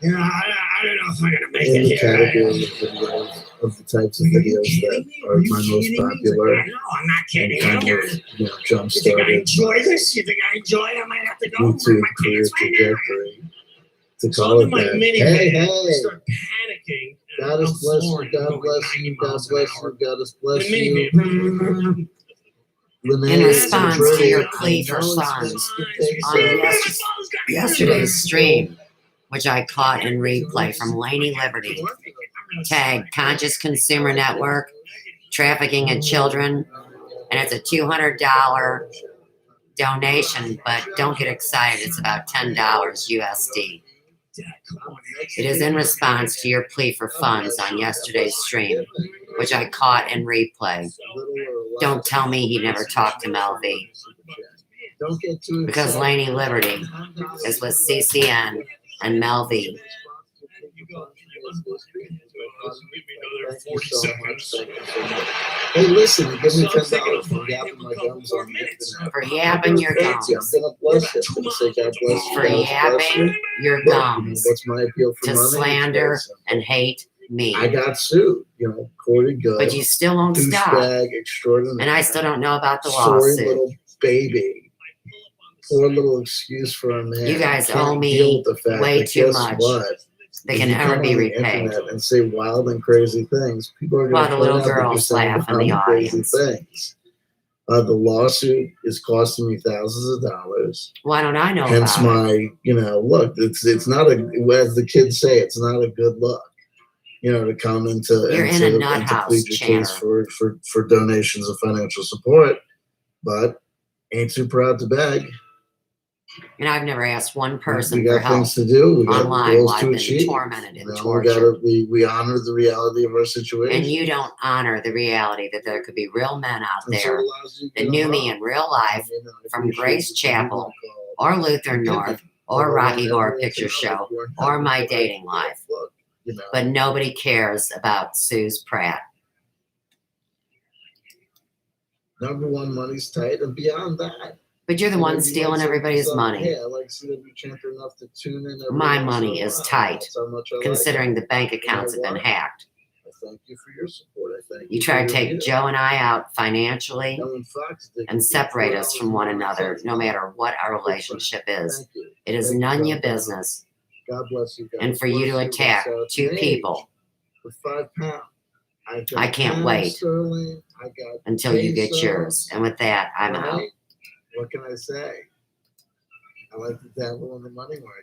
you know, I don't know if I'm going to make in it the here. category of videos of the types of videos that are my most popular No, I'm not kidding. and I kind don't of, care. jump You think I started enjoy this? You think I enjoy it? I might have to go YouTube over my career pants right now. trajectory to So call I'm it in my that. minivan. Hey, I hey! start panicking. and God I'm has blessed you, flooring, God going bless 90 you, God miles an bless hour. you, God has The blessed you. minivan. Linnea In is response ready. to your plea for I know it's funds been skip on days. yesterday's stream, which I caught in replay from Laney Liberty, tag Conscious Consumer Network, trafficking in children, and it's a $200 donation, but don't get excited, it's about $10 USD. It is in response to your plea for funds on yesterday's stream, which I caught in replay. Don't tell me he never talked to Mel V, Don't get too because excited. Laney Liberty is with CCN and Mel V. Thank you so much. Hey, listen, give me $10 for yapping my gums on the internet. For yapping your Thank you. I'm gums. gonna bless you. I'm gonna say God bless you. For God bless yapping you. your Look, gums what's my appeal for to money? slander It's very simple. and hate me. I got sued. Corey Good. But you still won't stop. Douchebag extraordinaire. And I still don't know about the Sorry, lawsuit. little baby. Poor little excuse for a man. You guys Can't owe me deal with the fact way that too guess much What? They If can you never come be on the repaid. internet and say wild and crazy things, people are going While to the little point out that you're girls saying laugh in wild the and crazy audience. things. The lawsuit is costing me thousands of dollars. Why don't I know Hence about it? my, look, it's not as the kids say, it's not a good look, to come You're in a nut and to house, plead your case Channer. for donations of financial support, but ain't too proud to beg. And I've never asked one person We for got help things to do. We got online goals while to I've been achieve. tormented and We tortured. we honor the reality of our situation. And you don't honor the reality that there could be real men out And so there it allows you to that get knew them me up. in real life I from appreciate Grace you giving me Chapel a call. or Luther North or Rocky Horror Picture Show or my dating life. Look, But nobody cares about Sue's Pratt. number one, money's tight, and beyond that. But you're the one stealing everybody's money. Hey, I like CW Champion enough to tune in. My money is tight, considering the bank accounts have been hacked. I thank you for your support. I thank You try to take Joe and I out financially and and separate us from one another, no matter what our relationship is. It is none of your business. God bless you guys. And for you to attack two people, with £5, I can't wait sterling, I got until you get pesos, yours. And with that, I'm out. What can I say? I like to dabble in the money market.